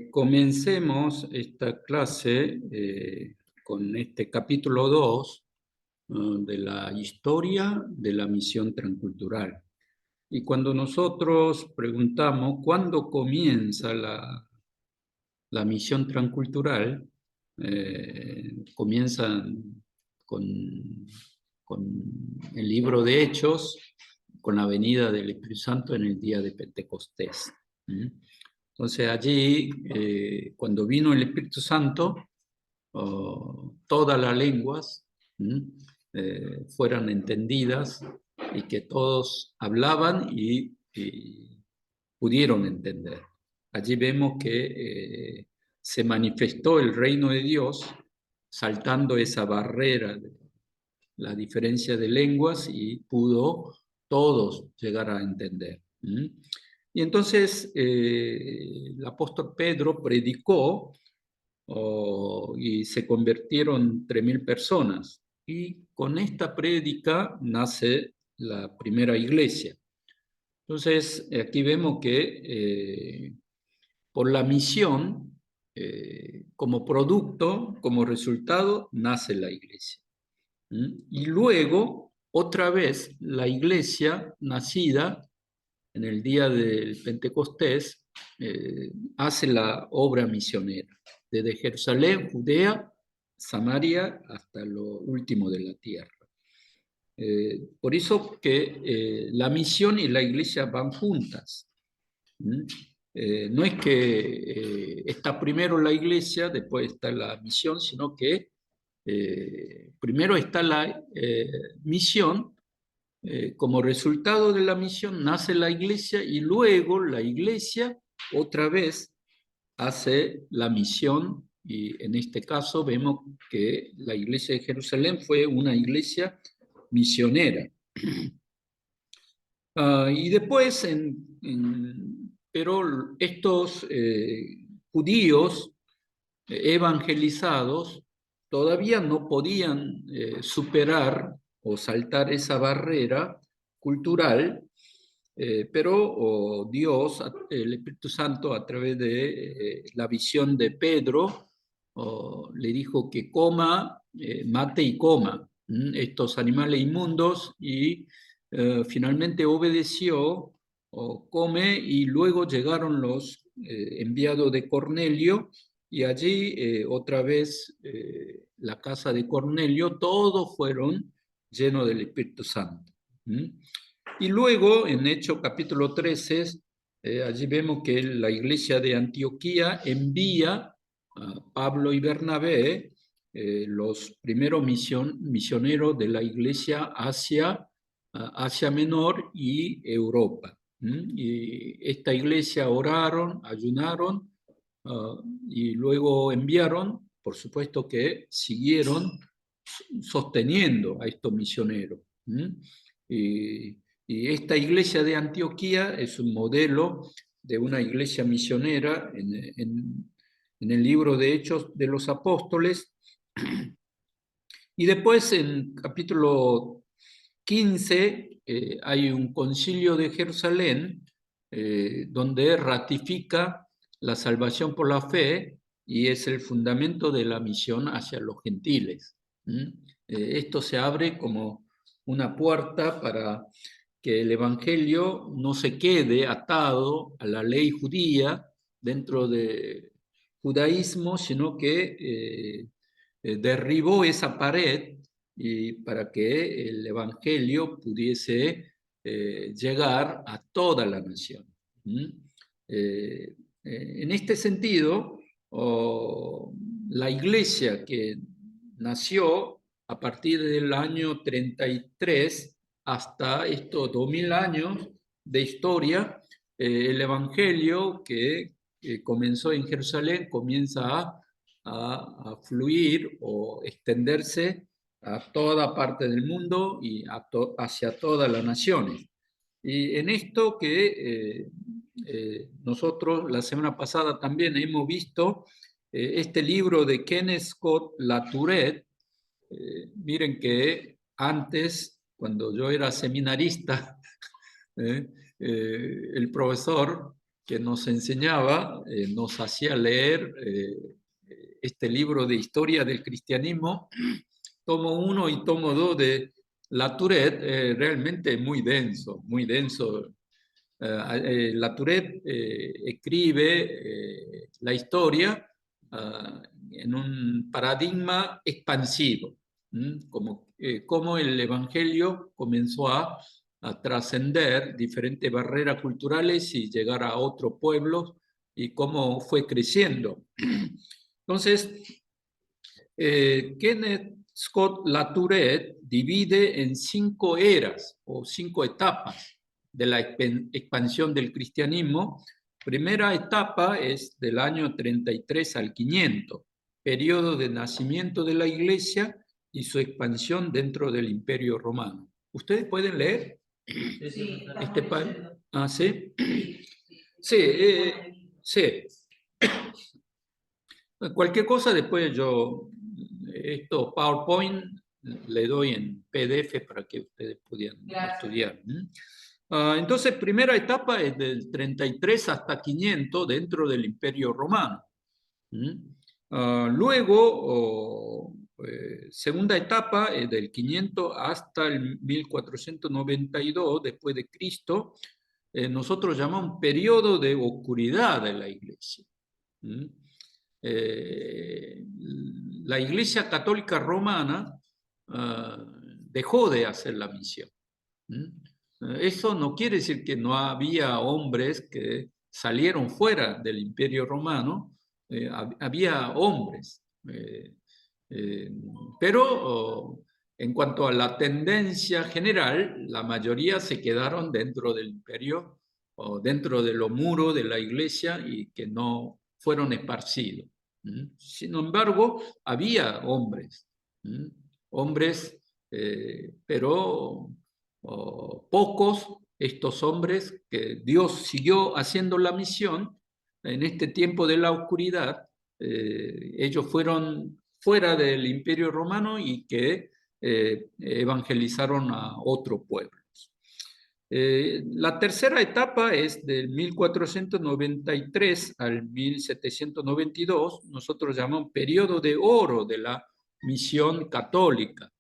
Comencemos esta clase con este capítulo 2 de la historia de la misión transcultural. Y cuando nosotros preguntamos cuándo comienza la misión transcultural, comienzan con, con el libro de Hechos, con la venida del Espíritu Santo en el día de Pentecostés. ¿Mm? Entonces allí, cuando vino el Espíritu Santo, todas las lenguas fueran entendidas y que todos hablaban y pudieron entender. Allí vemos que se manifestó el reino de Dios saltando esa barrera de la diferencia de lenguas y pudo todos llegar a entender. Y entonces el apóstol Pedro predicó y se convirtieron 3.000 personas. Y con esta prédica nace la primera iglesia. Entonces aquí vemos que por la misión, como producto, como resultado, nace la iglesia. Y luego, otra vez, la iglesia nacida en el día del Pentecostés hace la obra misionera, desde Jerusalén, Judea, Samaria, hasta lo último de la tierra. Por eso que la misión y la iglesia van juntas. No es que está primero la iglesia, después está la misión, sino que primero está la misión, como resultado de la misión nace la iglesia y luego la iglesia otra vez hace la misión, y en este caso vemos que la iglesia de Jerusalén fue una iglesia misionera. Y después, pero estos judíos evangelizados todavía no podían superar o saltar esa barrera cultural, pero Dios, el Espíritu Santo, a través de la visión de Pedro, le dijo que coma, mate y coma estos animales inmundos, y finalmente obedeció, come, y luego llegaron los enviados de Cornelio, y allí otra vez la casa de Cornelio, todos fueron llenos del Espíritu Santo. Y luego en Hechos capítulo 13, allí vemos que la iglesia de Antioquía envía a Pablo y Bernabé, los primeros misioneros de la iglesia hacia Asia Menor y Europa. Y esta iglesia oraron, ayunaron, y luego enviaron, por supuesto que siguieron sosteniendo a estos misioneros. Y esta iglesia de Antioquía es un modelo de una iglesia misionera en el libro de Hechos de los Apóstoles. Y después en capítulo 15 hay un concilio de Jerusalén donde ratifica la salvación por la fe y es el fundamento de la misión hacia los gentiles. Esto se abre como una puerta para que el evangelio no se quede atado a la ley judía dentro del judaísmo, sino que derribó esa pared y para que el evangelio pudiese llegar a toda la nación. En este sentido, la iglesia que nació a partir del año 33 hasta estos 2000 años de historia, el evangelio que comenzó en Jerusalén comienza a fluir o extenderse a toda parte del mundo y hacia todas las naciones. Y en esto que nosotros la semana pasada también hemos visto este libro de Kenneth Scott Latourette. Miren que antes, cuando yo era seminarista, el profesor que nos enseñaba, nos hacía leer este libro de historia del cristianismo, tomo 1 y tomo 2 de Latourette, realmente muy denso, muy denso. Latourette escribe la historia en un paradigma expansivo, como el Evangelio comenzó a trascender diferentes barreras culturales y llegar a otros pueblos y cómo fue creciendo. Entonces, Kenneth Scott Latourette divide en 5 eras o 5 etapas de la expansión del cristianismo. Primera etapa es del año 33 al 500, periodo de nacimiento de la iglesia y su expansión dentro del Imperio Romano. ¿Ustedes pueden leer? Sí, ¿Ah, sí? Sí, sí. Cualquier cosa después yo, esto PowerPoint le doy en PDF para que ustedes puedan estudiar. Entonces, primera etapa es del 33 hasta 500 dentro del Imperio Romano. Luego, segunda etapa es del 500 hasta el 1492 después de Cristo. Nosotros llamamos periodo de oscuridad de la iglesia. La Iglesia Católica Romana dejó de hacer la misión. Eso no quiere decir que no había hombres que salieron fuera del Imperio Romano, había hombres, pero en cuanto a la tendencia general, la mayoría se quedaron dentro del imperio o dentro de los muros de la iglesia y que no fueron esparcidos. Sin embargo, había hombres, hombres, pero pocos estos hombres que Dios siguió haciendo la misión en este tiempo de la oscuridad. Ellos fueron fuera del Imperio Romano y que evangelizaron a otros pueblos. La tercera etapa es del 1493 al 1792, nosotros llamamos periodo de oro de la misión católica.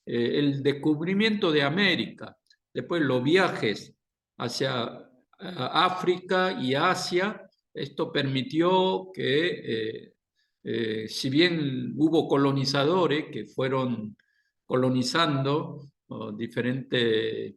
El descubrimiento de América, después los viajes hacia África y Asia, esto permitió que, si bien hubo colonizadores que fueron colonizando diferentes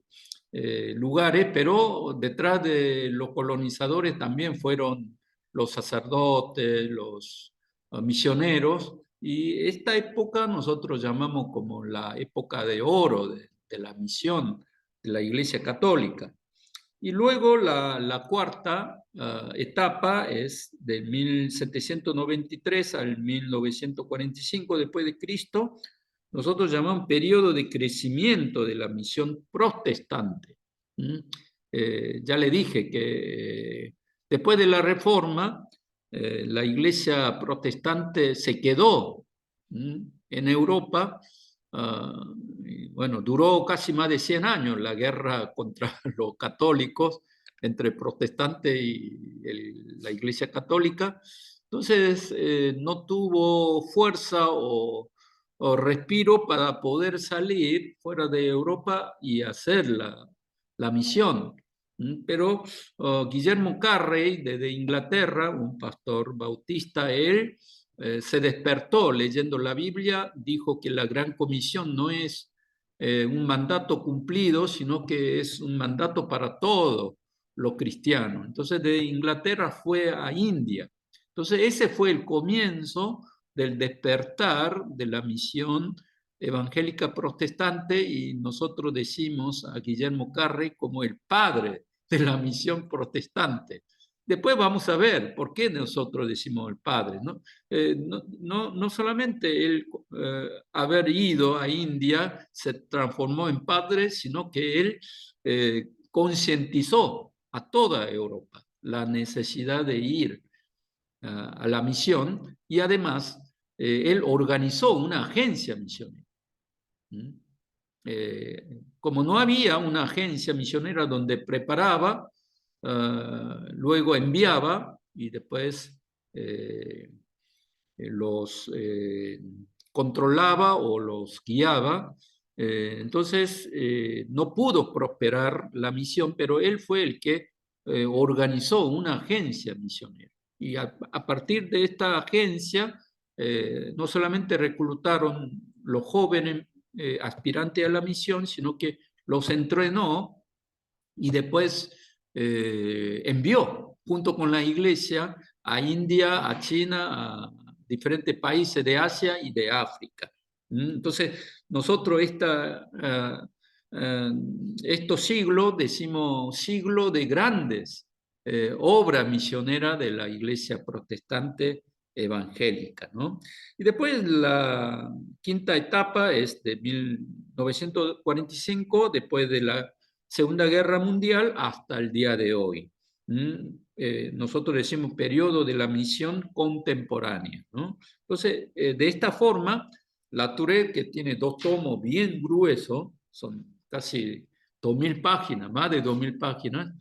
lugares, pero detrás de los colonizadores también fueron los sacerdotes, los misioneros, y esta época nosotros llamamos como la época de oro de la misión de la Iglesia Católica. Y luego la cuarta etapa es de 1793 al 1945 después de Cristo. Nosotros llamamos periodo de crecimiento de la misión protestante. Ya le dije que después de la Reforma, la iglesia protestante se quedó en Europa. Bueno, duró casi más de 100 años la guerra contra los católicos entre protestantes y la iglesia católica. Entonces, no tuvo fuerza o respiro para poder salir fuera de Europa y hacer la misión. Pero Guillermo Carrey, desde Inglaterra, un pastor bautista, él se despertó leyendo la Biblia, dijo que la Gran Comisión no es un mandato cumplido, sino que es un mandato para todos los cristianos. Entonces de Inglaterra fue a India. Entonces ese fue el comienzo del despertar de la misión evangélica protestante y nosotros decimos a Guillermo Carrey como el padre de la misión protestante. Después vamos a ver por qué nosotros decimos el padre, ¿no? No solamente él haber ido a India se transformó en padre, sino que él concientizó a toda Europa la necesidad de ir a la misión y además él organizó una agencia misionera. Como no había una agencia misionera donde preparaba luego enviaba y después los controlaba o los guiaba. Entonces, no pudo prosperar la misión, pero él fue el que organizó una agencia misionera. Y a partir de esta agencia, no solamente reclutaron los jóvenes aspirantes a la misión, sino que los entrenó y después envió junto con la iglesia a India, a China, a diferentes países de Asia y de África. Entonces, nosotros estos siglos decimos siglo de grandes obras misioneras de la iglesia protestante evangélica, ¿no? Y después la quinta etapa es de 1945, después de la Segunda Guerra Mundial hasta el día de hoy. Nosotros decimos periodo de la misión contemporánea, ¿no? Entonces, de esta forma, la Tourette, que tiene 2 tomos bien gruesos, son casi 2.000 páginas, más de 2.000 páginas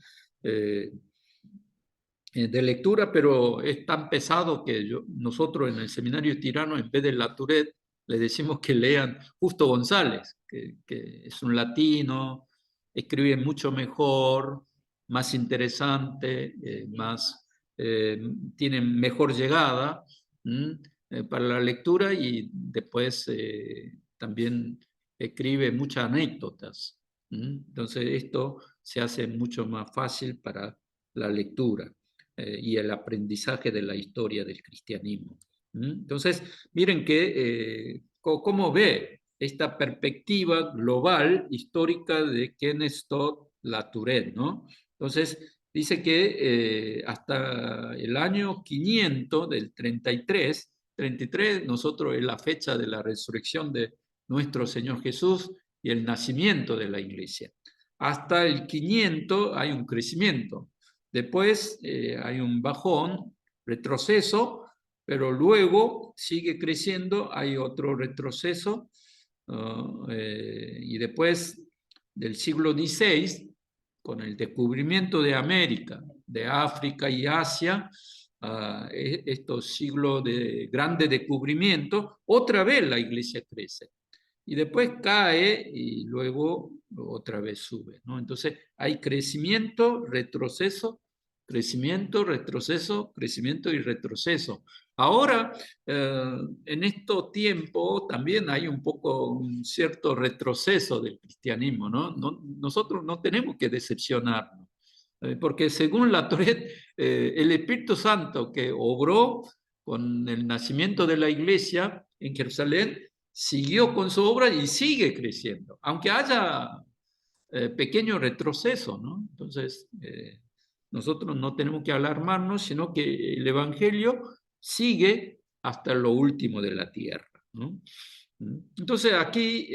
de lectura, pero es tan pesado que nosotros en el seminario Tirano, en vez de la Tourette, les decimos que lean Justo González, que es un latino, escribe mucho mejor, más interesante, tiene mejor llegada para la lectura y después también escribe muchas anécdotas. Entonces esto se hace mucho más fácil para la lectura y el aprendizaje de la historia del cristianismo. Entonces, miren que cómo ve esta perspectiva global histórica de Kenneth Stott Latourette, ¿no? Entonces, dice que hasta el año 500 del 33, nosotros es la fecha de la resurrección de nuestro Señor Jesús y el nacimiento de la iglesia. Hasta el 500 hay un crecimiento. Después hay un bajón, retroceso, pero luego sigue creciendo, hay otro retroceso, y después del siglo XVI, con el descubrimiento de América, de África y Asia, estos siglos de grande descubrimiento, otra vez la iglesia crece. Y después cae y luego otra vez sube, ¿no? Entonces hay crecimiento, retroceso, crecimiento, retroceso, crecimiento y retroceso. Ahora, en estos tiempos también hay un poco un cierto retroceso del cristianismo, ¿no? Nosotros no tenemos que decepcionarnos, porque según la Tourette, el Espíritu Santo que obró con el nacimiento de la iglesia en Jerusalén, siguió con su obra y sigue creciendo, aunque haya pequeño retroceso, ¿no? Entonces, nosotros no tenemos que alarmarnos, sino que el Evangelio sigue hasta lo último de la tierra, ¿no? Entonces, aquí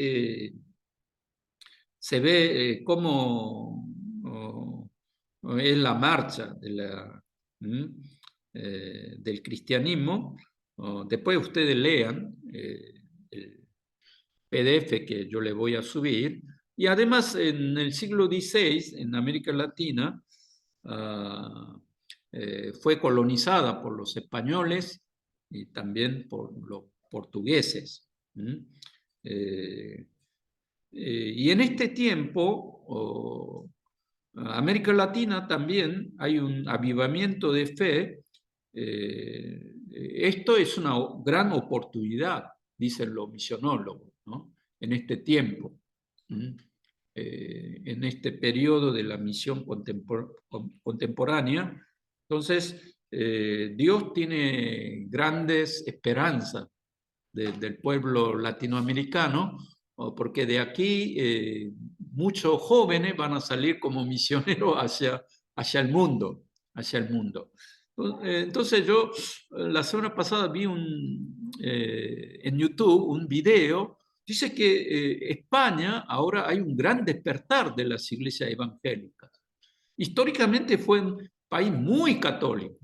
se ve cómo es la marcha del cristianismo. Después ustedes lean el PDF que yo le voy a subir. Y además en el siglo XVI, en América Latina, fue colonizada por los españoles y también por los portugueses. Y en este tiempo, América Latina también hay un avivamiento de fe. Esto es una gran oportunidad, dicen los misionólogos, ¿no? En este tiempo, en este periodo de la misión contemporánea. Entonces, Dios tiene grandes esperanzas del pueblo latinoamericano, porque de aquí muchos jóvenes van a salir como misioneros hacia el mundo, hacia el mundo. Entonces yo la semana pasada vi en YouTube un video, dice que España ahora hay un gran despertar de las iglesias evangélicas. Históricamente fue un país muy católico,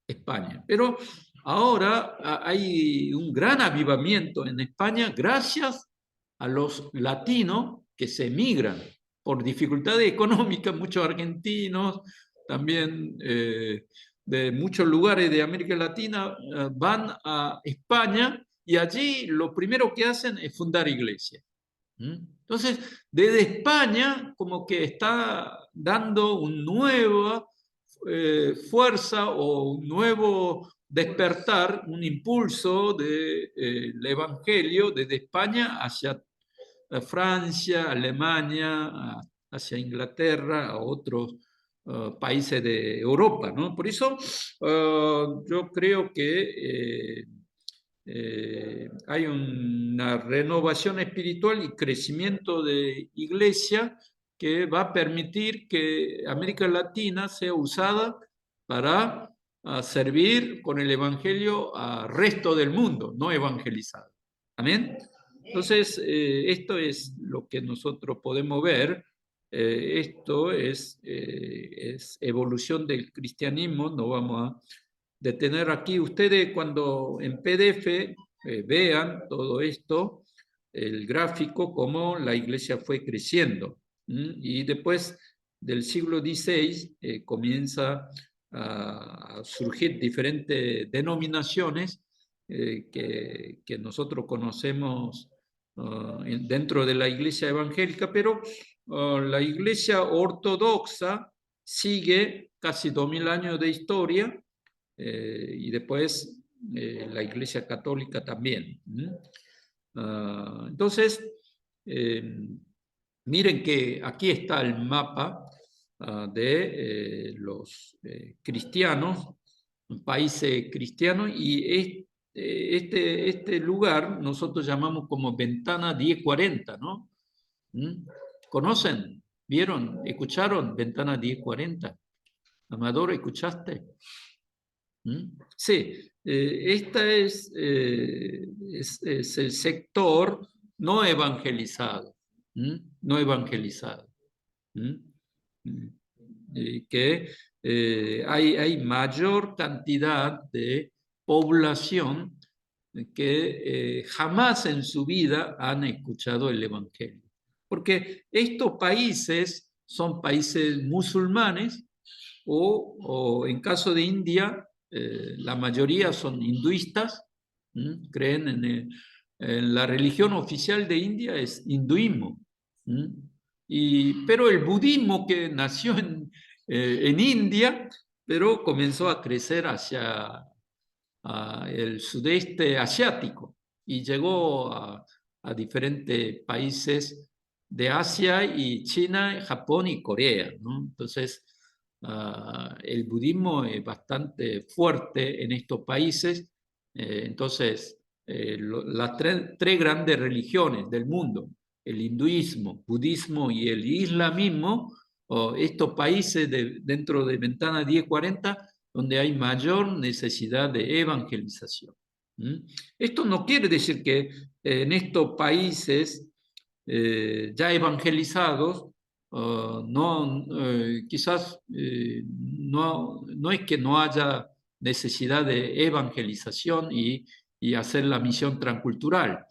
España, pero ahora hay un gran avivamiento en España gracias a los latinos que se emigran por dificultades económicas, muchos argentinos, también de muchos lugares de América Latina van a España y allí lo primero que hacen es fundar iglesias. Entonces, desde España como que está dando una nueva fuerza o un nuevo despertar, un impulso del Evangelio desde España hacia Francia, Alemania, hacia Inglaterra, a otros países de Europa, ¿no? Por eso yo creo que hay una renovación espiritual y crecimiento de iglesia que va a permitir que América Latina sea usada para servir con el Evangelio al resto del mundo, no evangelizado. Amén. Entonces, esto es lo que nosotros podemos ver. Esto es evolución del cristianismo. No vamos a detener aquí. Ustedes cuando en PDF vean todo esto, el gráfico, cómo la iglesia fue creciendo. Y después del siglo XVI comienza a surgir diferentes denominaciones que nosotros conocemos dentro de la iglesia evangélica, pero la iglesia ortodoxa sigue casi 2000 años de historia y después la iglesia católica también. Entonces, miren que aquí está el mapa de los cristianos, países cristianos, y este lugar nosotros llamamos como ventana 1040, ¿no? ¿Conocen? ¿Vieron? ¿Escucharon? Ventana 1040. Amador, ¿escuchaste? Sí, este es el sector no evangelizado, no evangelizado, que hay mayor cantidad de población que jamás en su vida han escuchado el Evangelio. Porque estos países son países musulmanes o en caso de India, la mayoría son hinduistas, creen en la religión oficial de India es hinduismo. Pero el budismo que nació en India, pero comenzó a crecer hacia el sudeste asiático y llegó a diferentes países de Asia y China, Japón y Corea, ¿no? Entonces, el budismo es bastante fuerte en estos países. Entonces, las tres grandes religiones del mundo, el hinduismo, budismo y el islamismo, estos países dentro de Ventana 1040, donde hay mayor necesidad de evangelización. Esto no quiere decir que en estos países ya evangelizados, quizás no es que no haya necesidad de evangelización y hacer la misión transcultural.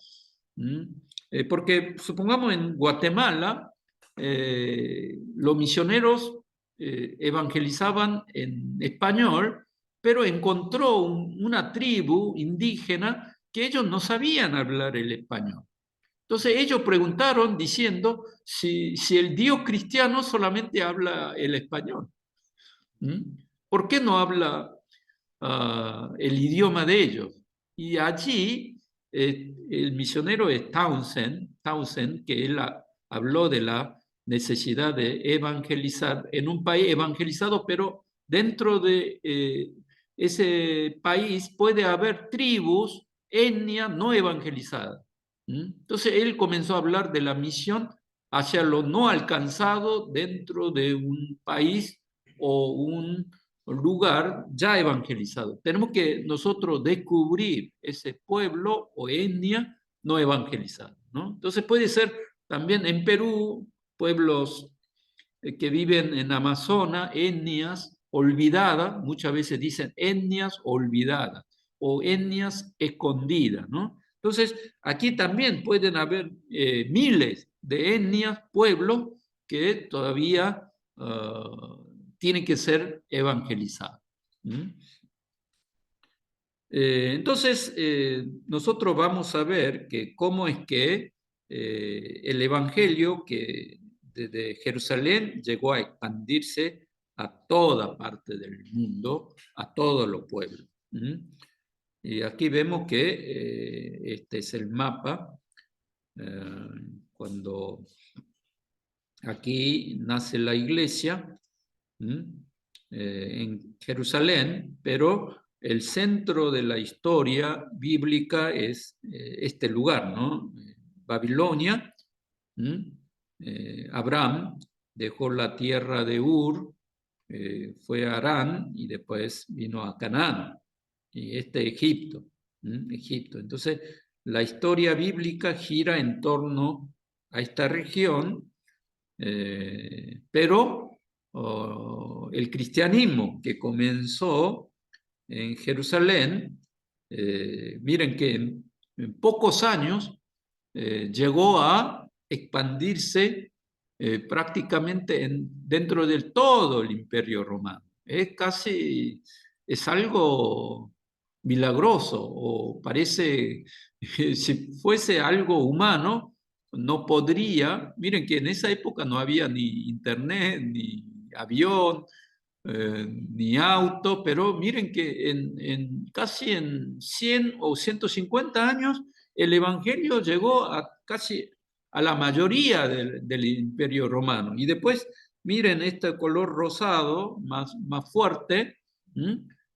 Porque supongamos en Guatemala, los misioneros evangelizaban en español, pero encontró una tribu indígena que ellos no sabían hablar el español. Entonces ellos preguntaron diciendo si el Dios cristiano solamente habla el español. ¿Por qué no habla el idioma de ellos? Y allí el misionero es Townsend, que él habló de la necesidad de evangelizar en un país evangelizado, pero dentro de ese país puede haber tribus, etnias no evangelizadas. Entonces él comenzó a hablar de la misión hacia lo no alcanzado dentro de un país o un lugar ya evangelizado. Tenemos que nosotros descubrir ese pueblo o etnia no evangelizado, ¿no? Entonces puede ser también en Perú, pueblos que viven en Amazonas, etnias olvidadas, muchas veces dicen etnias olvidadas o etnias escondidas, ¿no? Entonces, aquí también pueden haber miles de etnias, pueblos que todavía tiene que ser evangelizado. Entonces, nosotros vamos a ver que cómo es que el evangelio que desde Jerusalén llegó a expandirse a toda parte del mundo, a todos los pueblos. Y aquí vemos que este es el mapa, cuando aquí nace la iglesia en Jerusalén, pero el centro de la historia bíblica es este lugar, ¿no? Babilonia. Abraham dejó la tierra de Ur, fue a Harán y después vino a Canaán. Y este Egipto. Egipto. Entonces, la historia bíblica gira en torno a esta región, pero el cristianismo que comenzó en Jerusalén, miren que en pocos años llegó a expandirse prácticamente dentro de todo el Imperio Romano. Es algo milagroso, o parece, si fuese algo humano, no podría. Miren que en esa época no había ni internet, ni avión, ni auto, pero miren que casi en 100 o 150 años el Evangelio llegó a casi a la mayoría del Imperio Romano. Y después, miren este color rosado más fuerte.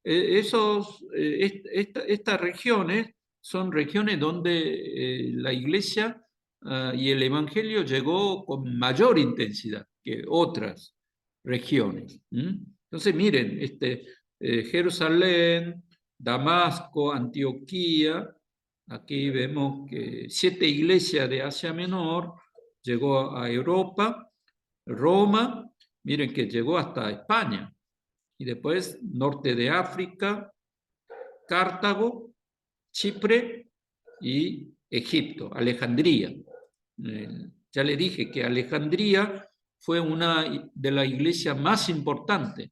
Estas regiones son regiones donde la iglesia y el Evangelio llegó con mayor intensidad que otras regiones. Entonces, miren, Jerusalén, Damasco, Antioquía, aquí vemos que 7 iglesias de Asia Menor llegó a Europa, Roma, miren que llegó hasta España, y después norte de África, Cartago, Chipre y Egipto, Alejandría. Ya le dije que Alejandría fue una de las iglesias más importantes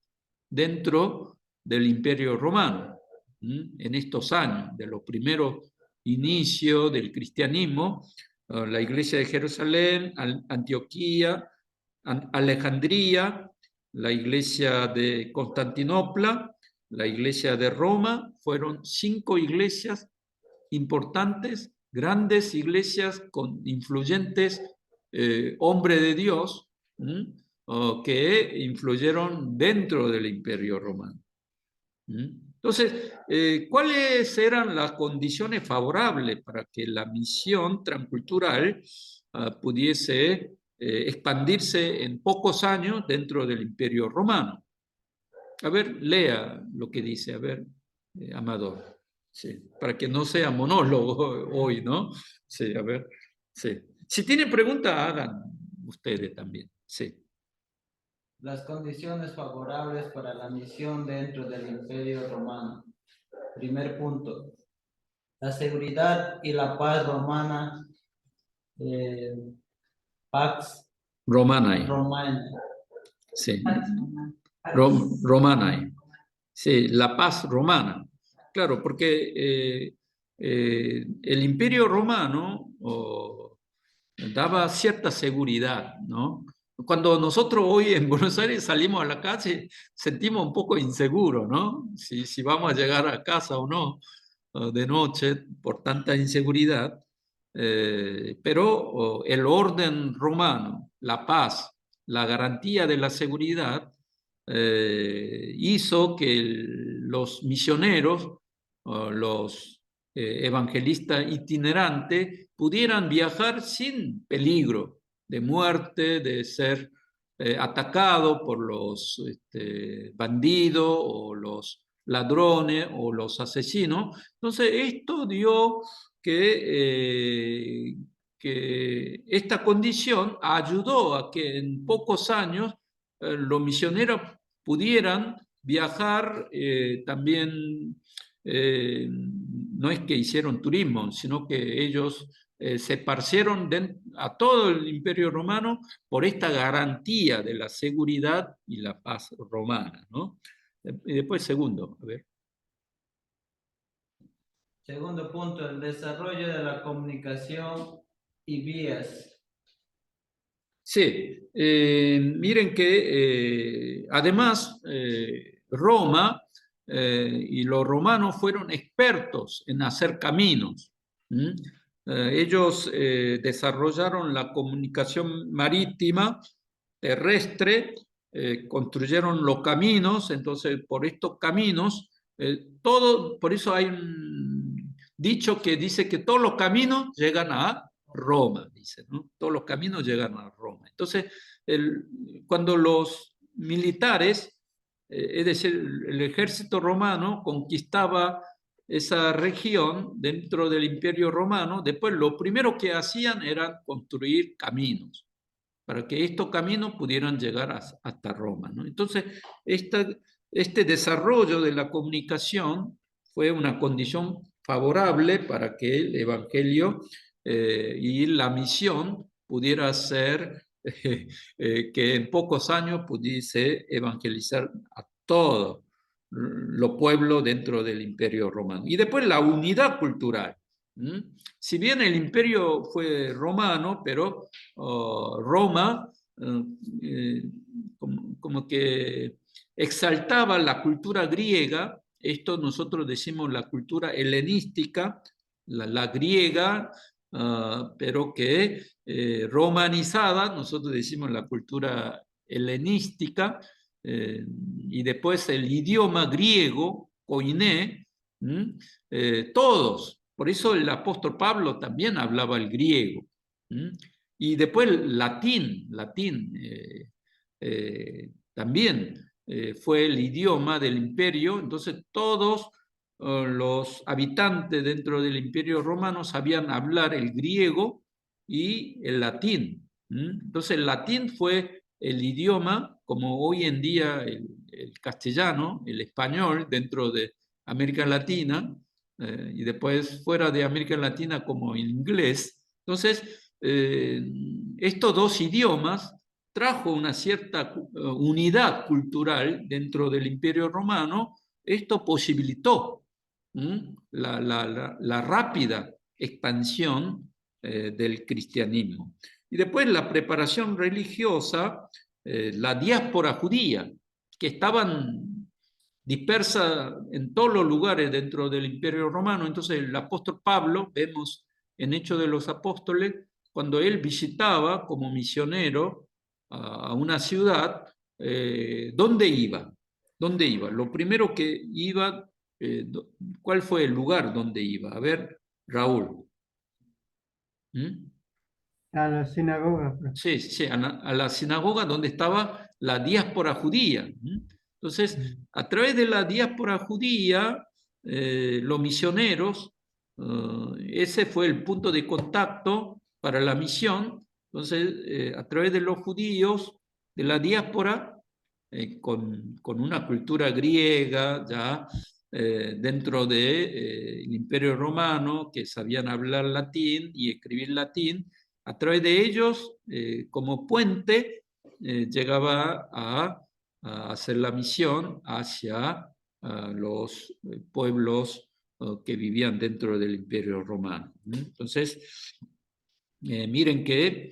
dentro del Imperio Romano en estos años, de los primeros inicios del cristianismo. La iglesia de Jerusalén, Antioquía, Alejandría, la iglesia de Constantinopla, la iglesia de Roma, fueron 5 iglesias importantes, grandes iglesias con influyentes hombres de Dios que influyeron dentro del Imperio Romano. Entonces, ¿cuáles eran las condiciones favorables para que la misión transcultural pudiese expandirse en pocos años dentro del Imperio Romano? A ver, lea lo que dice, a ver, Amador. Sí, para que no sea monólogo hoy, ¿no? Sí, a ver, sí. Si tienen preguntas, hagan ustedes también, sí. Las condiciones favorables para la misión dentro del Imperio Romano. Primer punto. La seguridad y la paz romana. Pax Romanae. Romana. Sí. Romanae. Sí, la paz romana. Claro, porque el Imperio Romano daba cierta seguridad, ¿no? Cuando nosotros hoy en Buenos Aires salimos a la calle, sentimos un poco inseguros, ¿no? Si vamos a llegar a casa o no de noche por tanta inseguridad. Pero el orden romano, la paz, la garantía de la seguridad, hizo que los misioneros, los evangelistas itinerantes, pudieran viajar sin peligro de muerte, de ser atacado por los bandidos o los ladrones o los asesinos. Entonces, esto dio que esta condición ayudó a que en pocos años los misioneros pudieran viajar también. No es que hicieron turismo, sino que ellos se esparcieron a todo el Imperio Romano por esta garantía de la seguridad y la paz romana, ¿no? Y después, segundo, a ver. Segundo punto, el desarrollo de la comunicación y vías. Sí, miren que además Roma y los romanos fueron expertos en hacer caminos. Ellos desarrollaron la comunicación marítima, terrestre, construyeron los caminos, entonces por estos caminos, por eso hay un dicho que dice que todos los caminos llegan a Roma, dice, ¿no? Todos los caminos llegan a Roma. Entonces, cuando los militares, es decir, el ejército romano conquistaba esa región dentro del Imperio Romano, después lo primero que hacían era construir caminos para que estos caminos pudieran llegar hasta Roma, ¿no? Entonces, este desarrollo de la comunicación fue una condición favorable para que el Evangelio y la misión pudiera ser que en pocos años pudiese evangelizar a todo los pueblos dentro del Imperio Romano. Y después la unidad cultural. Si bien el imperio fue romano, pero Roma como que exaltaba la cultura griega, esto nosotros decimos la cultura helenística, la griega, pero que romanizada, nosotros decimos la cultura helenística, y después el idioma griego, koiné, todos. Por eso el apóstol Pablo también hablaba el griego. Y después el latín también fue el idioma del imperio. Entonces todos los habitantes dentro del imperio romano sabían hablar el griego y el latín. Entonces el latín fue el idioma, como hoy en día el castellano, el español dentro de América Latina, y después fuera de América Latina como inglés. Entonces, estos dos idiomas trajo una cierta unidad cultural dentro del Imperio Romano. Esto posibilitó la rápida expansión del cristianismo. Y después la preparación religiosa, la diáspora judía, que estaban dispersas en todos los lugares dentro del Imperio Romano. Entonces el apóstol Pablo, vemos en Hechos de los Apóstoles, cuando él visitaba como misionero a una ciudad, ¿dónde iba? ¿Dónde iba? Lo primero que iba, ¿cuál fue el lugar donde iba? A ver, Raúl. A la sinagoga. Sí, sí, a la sinagoga donde estaba la diáspora judía. Entonces, a través de la diáspora judía, los misioneros, ese fue el punto de contacto para la misión. Entonces, a través de los judíos, de la diáspora, con una cultura griega ya dentro del Imperio Romano, que sabían hablar latín y escribir latín, a través de ellos, como puente, llegaba a hacer la misión hacia los pueblos que vivían dentro del Imperio Romano. Entonces, miren que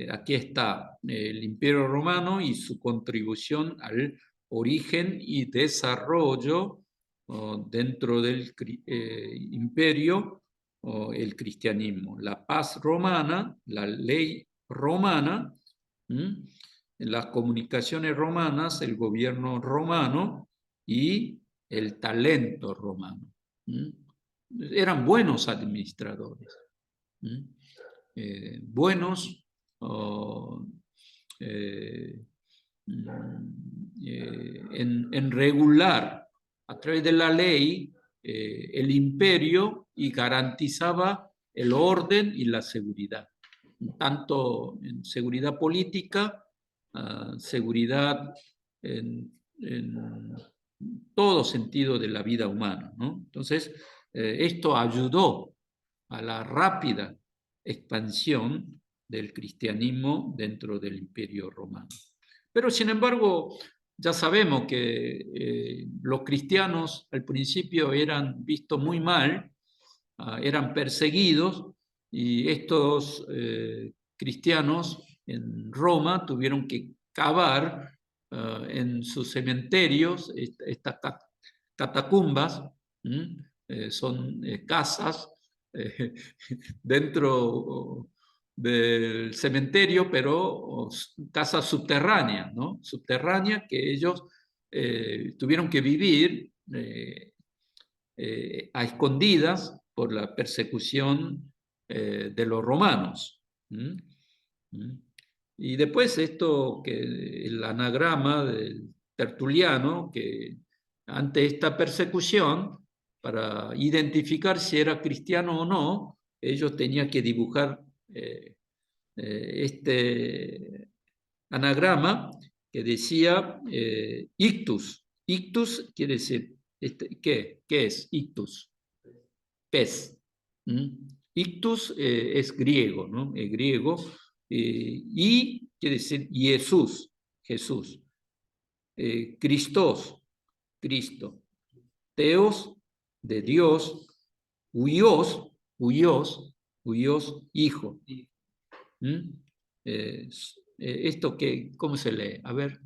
aquí está el Imperio Romano y su contribución al origen y desarrollo dentro del imperio, el cristianismo, la paz romana, la ley romana, las comunicaciones romanas, el gobierno romano y el talento romano. Eran buenos administradores. Buenos en regular a través de la ley el imperio y garantizaba el orden y la seguridad, tanto en seguridad política, seguridad en todo sentido de la vida humana, ¿no? Entonces, esto ayudó a la rápida expansión del cristianismo dentro del Imperio Romano. Pero sin embargo, ya sabemos que los cristianos al principio eran vistos muy mal, eran perseguidos, y estos cristianos en Roma tuvieron que cavar en sus cementerios estas catacumbas, son casas dentro del cementerio, pero casas subterráneas, ¿no? Subterráneas que ellos tuvieron que vivir a escondidas por la persecución de los romanos. Y después esto, que el anagrama del Tertuliano, que ante esta persecución, para identificar si era cristiano o no, ellos tenían que dibujar este anagrama que decía ictus. Ictus quiere decir, ¿qué es ictus? Pez. Ictus es griego, ¿no? Es griego. Y quiere decir Jesús, Jesús. Christos, Cristo. Teos, de Dios. Huios, hijo. Esto que, ¿cómo se lee? A ver,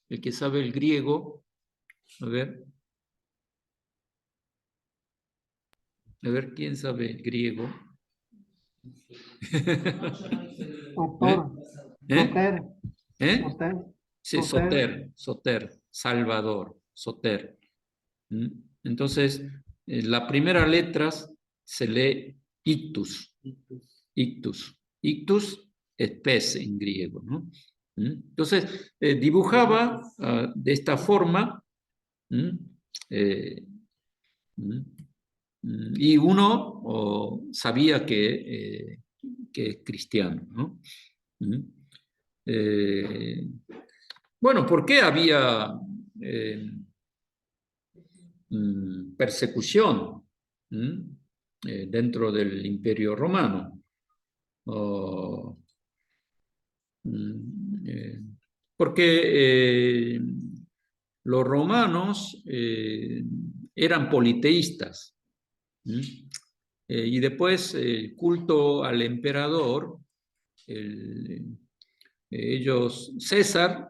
el que sabe el griego, a ver, ¿quién sabe el griego? Autor. Soter. Soter. Sí, Soter, Salvador, Soter. Entonces, la primera letra se lee ictus. Ictus es pez en griego, ¿no? Entonces, dibujaba de esta forma, y uno sabía que es cristiano, ¿no? Bueno, ¿por qué había persecución dentro del Imperio Romano? Porque los romanos eran politeístas, y después el culto al emperador, César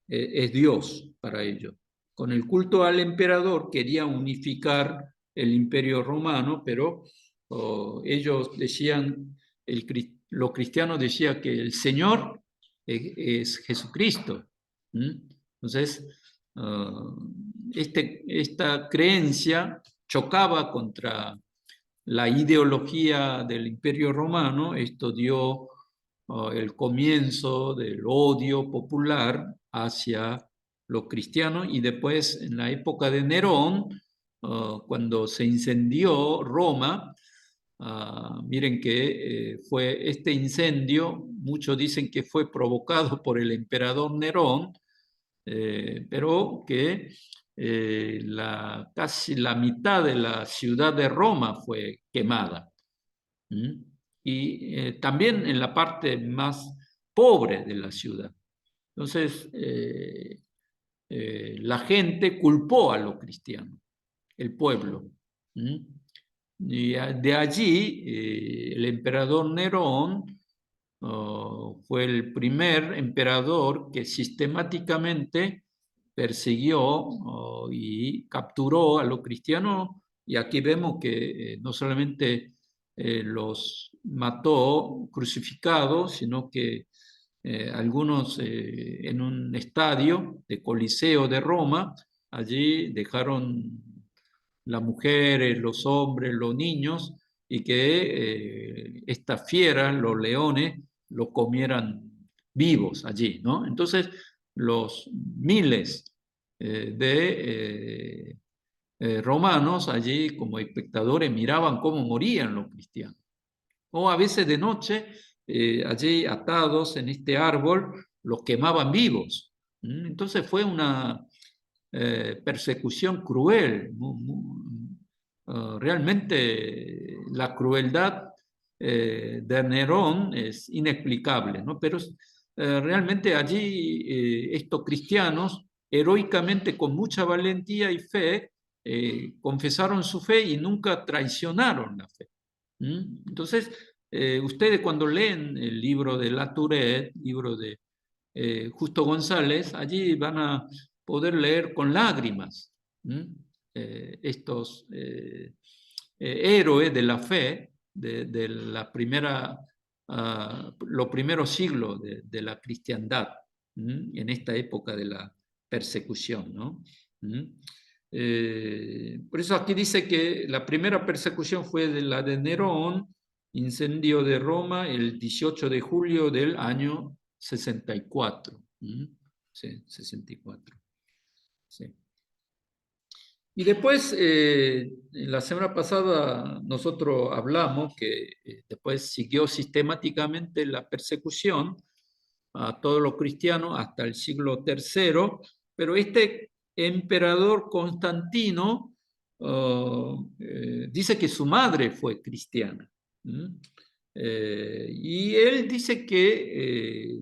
es Dios para ellos. Con el culto al emperador quería unificar el Imperio Romano, pero ellos decían, los cristianos decían que el Señor es Jesucristo. Entonces, esta creencia chocaba contra la ideología del Imperio Romano. Esto dio el comienzo del odio popular hacia los cristianos, y después en la época de Nerón, cuando se incendió Roma, miren que fue este incendio, muchos dicen que fue provocado por el emperador Nerón, pero que casi la mitad de la ciudad de Roma fue quemada. Y también en la parte más pobre de la ciudad. Entonces, la gente culpó a los cristianos, el pueblo. Y de allí, el emperador Nerón fue el primer emperador que sistemáticamente persiguió y capturó a los cristianos, y aquí vemos que no solamente los mató crucificados, sino que algunos en un estadio de Coliseo de Roma, allí dejaron las mujeres, los hombres, los niños, y que estas fieras, los leones, los comieran vivos allí, ¿no? Entonces, los miles de romanos allí como espectadores miraban cómo morían los cristianos. O a veces de noche, allí atados en este árbol, los quemaban vivos. Entonces fue una persecución cruel. Realmente la crueldad de Nerón es inexplicable, ¿no? Pero realmente allí estos cristianos, heroicamente, con mucha valentía y fe, confesaron su fe y nunca traicionaron la fe. Entonces, ustedes cuando leen el libro de Latourette, libro de Justo González, allí van a poder leer con lágrimas estos héroes de la fe de la primera, los primeros siglos de la cristiandad, en esta época de la persecución, ¿no? Por eso aquí dice que la primera persecución fue la de Nerón, incendio de Roma el 18 de julio del año 64. Sí, 64. Sí. Y después, la semana pasada nosotros hablamos que después siguió sistemáticamente la persecución a todos los cristianos hasta el siglo III, pero este emperador Constantino dice que su madre fue cristiana. Y él dice que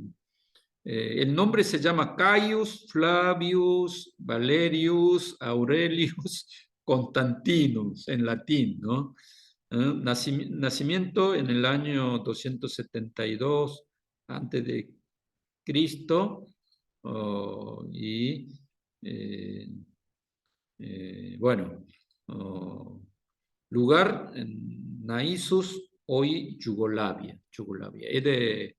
el nombre se llama Caius Flavius Valerius Aurelius Constantinus en latín, ¿no? Nacimiento en el año 272 antes de Cristo y bueno, lugar en Naissus, hoy Yugoslavia. Es de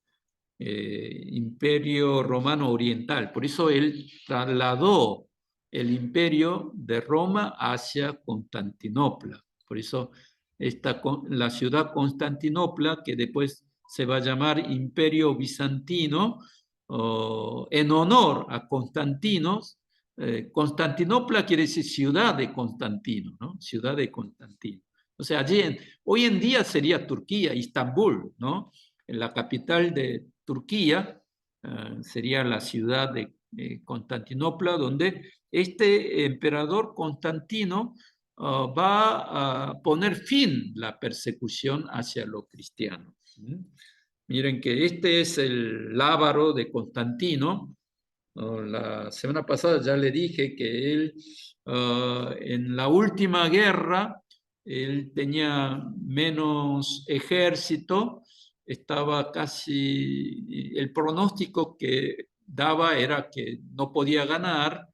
Imperio Romano Oriental. Por eso él trasladó el imperio de Roma hacia Constantinopla. Por eso la ciudad Constantinopla, que después se va a llamar Imperio Bizantino, en honor a Constantino. Constantinopla quiere decir ciudad de Constantino, ¿no? Ciudad de Constantino. O sea, allí hoy en día sería Turquía, Istambul, ¿no? En la capital de Turquía sería la ciudad de Constantinopla, donde este emperador Constantino va a poner fin a la persecución hacia los cristianos. Miren que este es el lábaro de Constantino. La semana pasada ya le dije que él en la última guerra él tenía menos ejército, estaba casi, el pronóstico que daba era que no podía ganar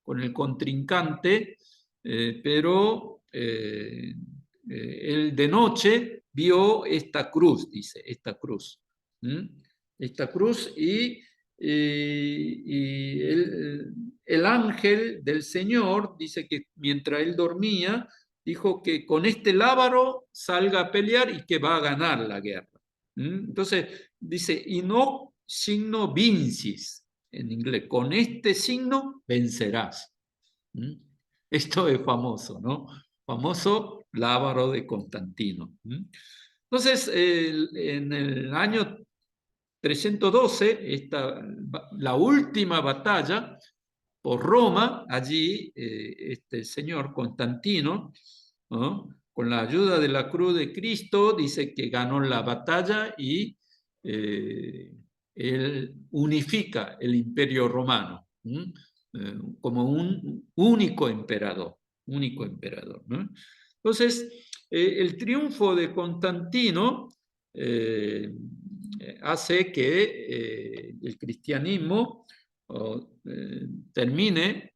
con el contrincante, pero él de noche vio esta cruz, dice, esta cruz. Esta cruz y el ángel del Señor dice que mientras él dormía, dijo que con este lábaro salga a pelear y que va a ganar la guerra. Entonces dice, y no signo vincis, en inglés, con este signo vencerás. Esto es famoso, ¿no? Famoso lábaro de Constantino. Entonces, en el año 312, la última batalla por Roma, allí este señor Constantino, ¿no? Con la ayuda de la cruz de Cristo, dice que ganó la batalla y él unifica el imperio romano como un único emperador, ¿no? Entonces, el triunfo de Constantino hace que el cristianismo termine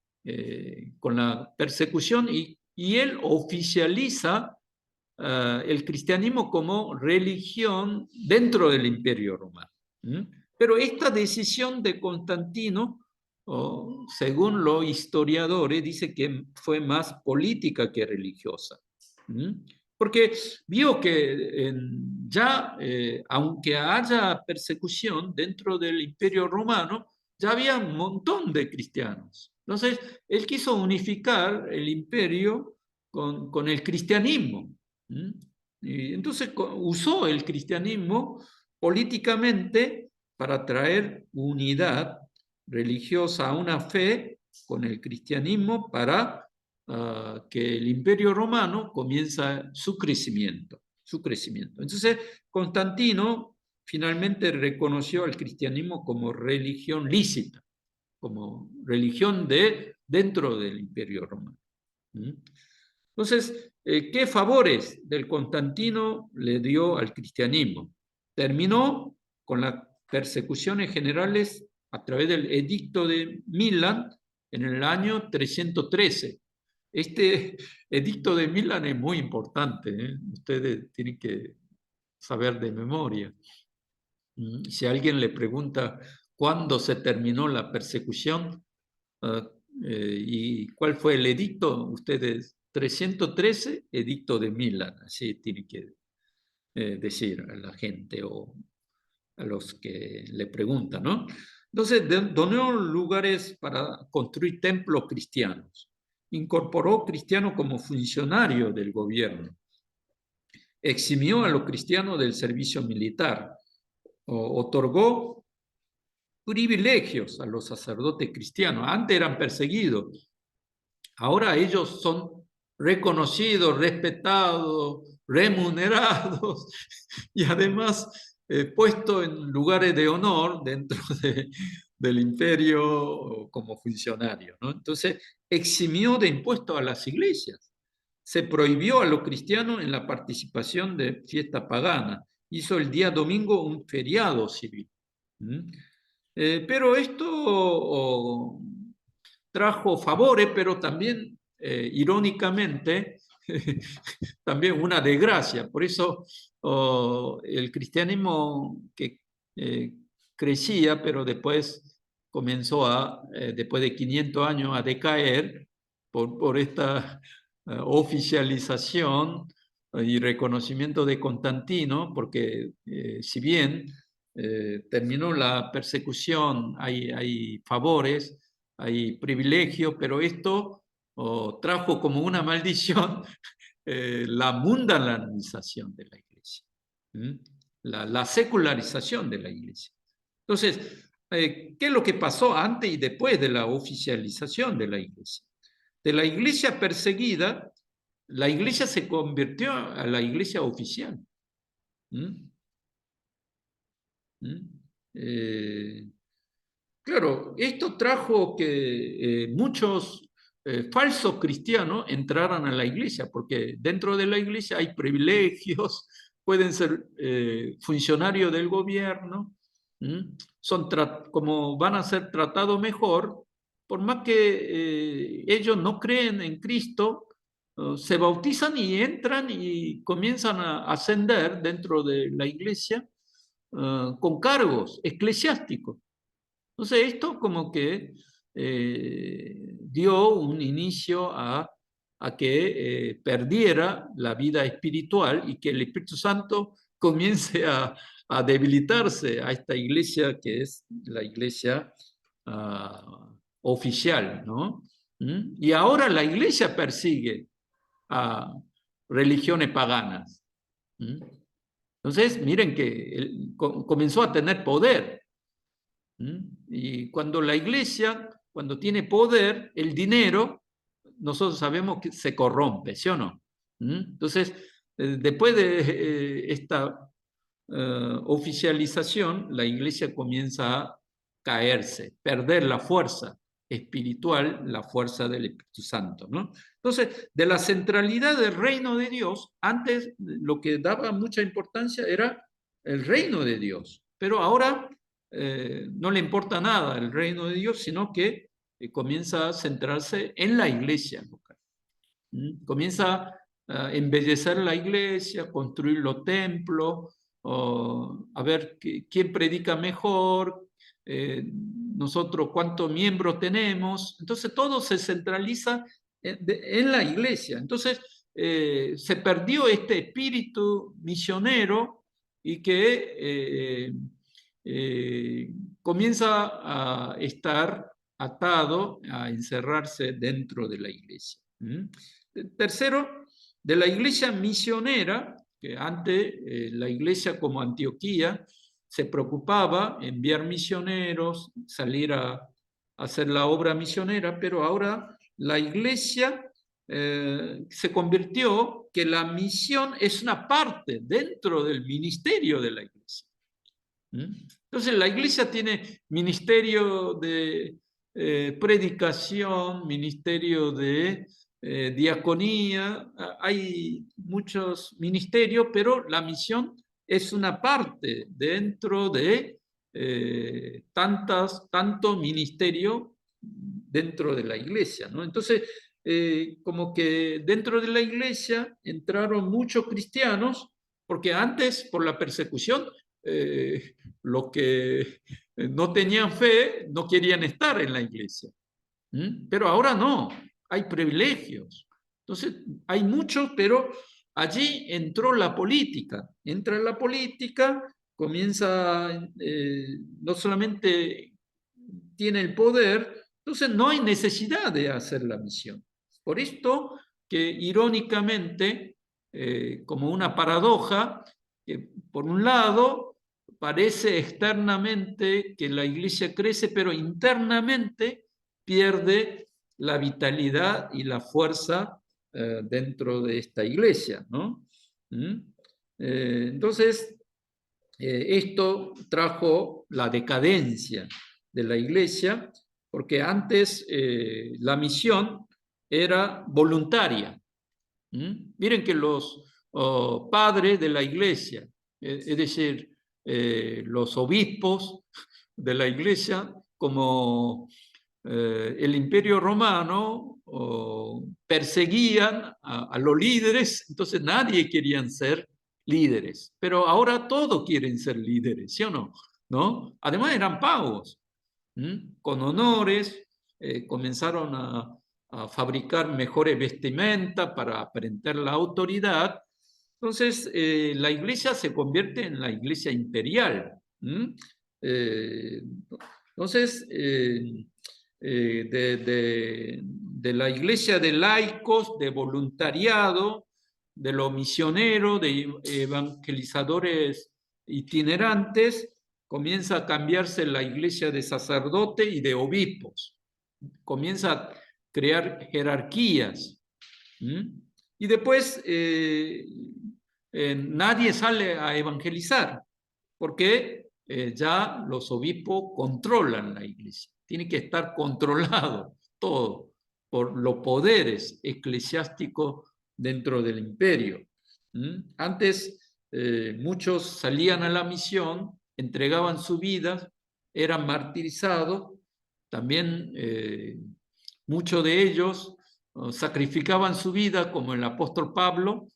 con la persecución y él oficializa el cristianismo como religión dentro del Imperio Romano. Pero esta decisión de Constantino, según los historiadores, dice que fue más política que religiosa. Porque vio que ya, aunque haya persecución dentro del Imperio Romano, ya había un montón de cristianos. Entonces, él quiso unificar el imperio con el cristianismo. Y entonces usó el cristianismo políticamente para traer unidad religiosa a una fe con el cristianismo para que el imperio romano comienza su crecimiento. su crecimiento. Entonces, Constantino finalmente reconoció al cristianismo como religión lícita, como religión dentro del Imperio Romano. Entonces, ¿qué favores del Constantino le dio al cristianismo? Terminó con las persecuciones generales a través del Edicto de Milán en el año 313. Este Edicto de Milán es muy importante, ¿eh? Ustedes tienen que saber de memoria. Si alguien le pregunta cuándo se terminó la persecución y cuál fue el edicto, ustedes 313, Edicto de Milán, así tiene que decir a la gente o a los que le preguntan, ¿no? Entonces, donó lugares para construir templos cristianos, incorporó cristianos como funcionarios del gobierno, eximió a los cristianos del servicio militar, otorgó privilegios a los sacerdotes cristianos. Antes eran perseguidos, ahora ellos son reconocidos, respetados, remunerados y además puestos en lugares de honor dentro del imperio como funcionarios, ¿no? Entonces, eximió de impuestos a las iglesias, se prohibió a los cristianos en la participación de fiesta pagana, hizo el día domingo un feriado civil. Pero esto trajo favores, pero también, irónicamente, también una desgracia. Por eso el cristianismo que crecía, pero después comenzó después de 500 años, a decaer por esta oficialización y reconocimiento de Constantino, porque si bien terminó la persecución, hay favores, hay privilegios, pero esto trajo como una maldición la mundanización de la iglesia, la secularización de la iglesia. Entonces, ¿qué es lo que pasó antes y después de la oficialización de la iglesia? De la iglesia perseguida, la iglesia se convirtió a la iglesia oficial. Claro, esto trajo que muchos falsos cristianos entraran a la iglesia, porque dentro de la iglesia hay privilegios, pueden ser funcionarios del gobierno, como van a ser tratados mejor, por más que ellos no creen en Cristo, se bautizan y entran y comienzan a ascender dentro de la iglesia con cargos eclesiásticos. Entonces esto como que dio un inicio a que perdiera la vida espiritual y que el Espíritu Santo comience a debilitarse a esta iglesia que es la iglesia oficial, ¿no? Y ahora la iglesia persigue a religiones paganas. Entonces, miren que comenzó a tener poder. Y cuando la iglesia, cuando tiene poder, el dinero, nosotros sabemos que se corrompe, ¿sí o no? Entonces, después de esta oficialización, la iglesia comienza a caerse, perder la fuerza espiritual, la fuerza del Espíritu Santo, ¿no? Entonces, de la centralidad del reino de Dios, antes lo que daba mucha importancia era el reino de Dios, pero ahora no le importa nada el reino de Dios, sino que comienza a centrarse en la iglesia local. Comienza a embellecer la iglesia, construir los templos, a ver quién predica mejor, nosotros cuántos miembros tenemos. Entonces todo se centraliza en la iglesia. Entonces se perdió este espíritu misionero y que comienza a estar atado, a encerrarse dentro de la iglesia. Tercero, de la iglesia misionera, que antes la iglesia como Antioquía se preocupaba en enviar misioneros, salir a hacer la obra misionera, pero ahora la iglesia se convirtió que la misión es una parte dentro del ministerio de la iglesia. Entonces la iglesia tiene ministerio de predicación, ministerio de diaconía, hay muchos ministerios, pero la misión es una parte dentro de tanto ministerio dentro de la iglesia, ¿no? Entonces, como que dentro de la iglesia entraron muchos cristianos, porque antes, por la persecución, los que no tenían fe no querían estar en la iglesia. Pero ahora no, hay privilegios. Entonces, hay muchos, pero allí entró la política. Entra la política, comienza, no solamente tiene el poder, entonces no hay necesidad de hacer la misión. Por esto que irónicamente, como una paradoja, que por un lado parece externamente que la iglesia crece, pero internamente pierde la vitalidad y la fuerza dentro de esta iglesia, ¿no? Entonces, esto trajo la decadencia de la iglesia, porque antes la misión era voluntaria. Miren que los padres de la iglesia, es decir, los obispos de la iglesia, como el Imperio Romano, perseguían a los líderes, entonces nadie quería ser líderes, pero ahora todos quieren ser líderes, ¿sí o no? ¿No? Además eran pagos, con honores, comenzaron a fabricar mejores vestimentas para aparentar la autoridad. Entonces, la iglesia se convierte en la iglesia imperial. Entonces, de la iglesia de laicos, de voluntariado, de los misioneros, de evangelizadores itinerantes, comienza a cambiarse la iglesia de sacerdote y de obispos. Comienza a crear jerarquías. Y después nadie sale a evangelizar, porque ya los obispos controlan la iglesia. Tiene que estar controlado todo por los poderes eclesiásticos dentro del imperio. Antes muchos salían a la misión, entregaban su vida, eran martirizados, también muchos de ellos sacrificaban su vida, como el apóstol Pablo.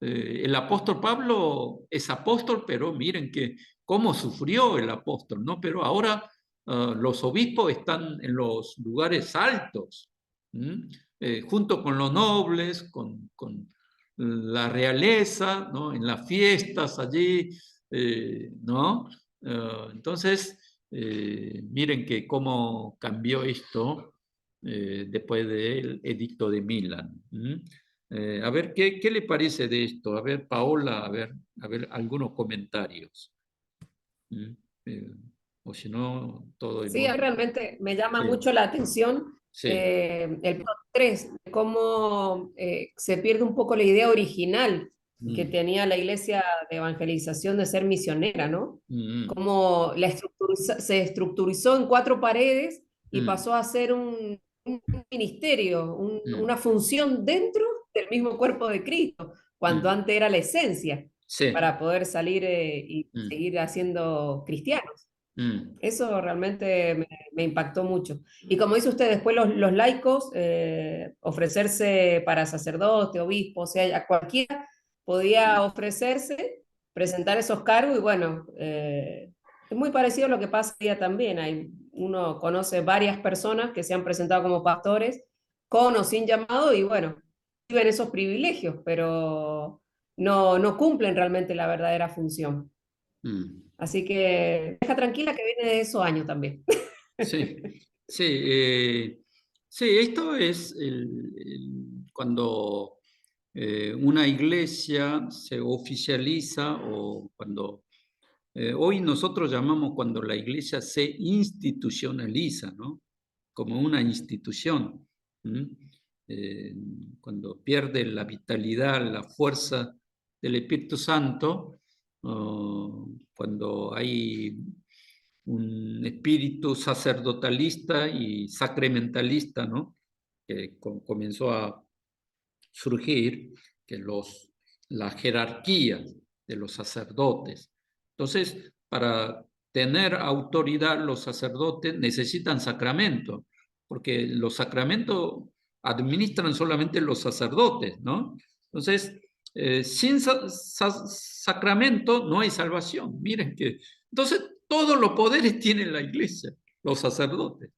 El apóstol Pablo es apóstol, pero miren que cómo sufrió el apóstol, ¿no? Pero ahora los obispos están en los lugares altos, junto con los nobles, con la realeza, ¿no? En las fiestas allí, ¿no? Entonces, miren que cómo cambió esto después del edicto de Milán. A ver, ¿qué le parece de esto? A ver, Paola, a ver algunos comentarios. O si no, todo el Sí, mundo. realmente me llama mucho la atención el punto 3, cómo se pierde un poco la idea original que tenía la iglesia de evangelización de ser misionera, ¿no? Cómo se estructurizó en 4 paredes y pasó a ser un ministerio, una función dentro del mismo cuerpo de Cristo, cuando antes era la esencia para poder salir y seguir haciendo cristianos. Eso realmente me impactó mucho. Y como dice usted, después los laicos, ofrecerse para sacerdote, obispo, o sea, a cualquiera podía ofrecerse, presentar esos cargos y bueno, es muy parecido a lo que pasa hoy día también. Uno conoce varias personas que se han presentado como pastores, con o sin llamado, y bueno, viven esos privilegios, pero no cumplen realmente la verdadera función. Así que deja tranquila que viene de esos años también. Sí, sí, sí, esto es cuando una iglesia se oficializa o cuando hoy nosotros llamamos cuando la iglesia se institucionaliza, ¿no? Como una institución. cuando pierde la vitalidad, la fuerza del Espíritu Santo, cuando hay un espíritu sacerdotalista y sacramentalista, ¿no? Que comenzó a surgir, que la jerarquía de los sacerdotes. Entonces, para tener autoridad, los sacerdotes necesitan sacramento, porque los sacramentos administran solamente los sacerdotes, ¿no? Entonces, sin sacramento no hay salvación. Miren que, entonces, todos los poderes tienen la iglesia, los sacerdotes.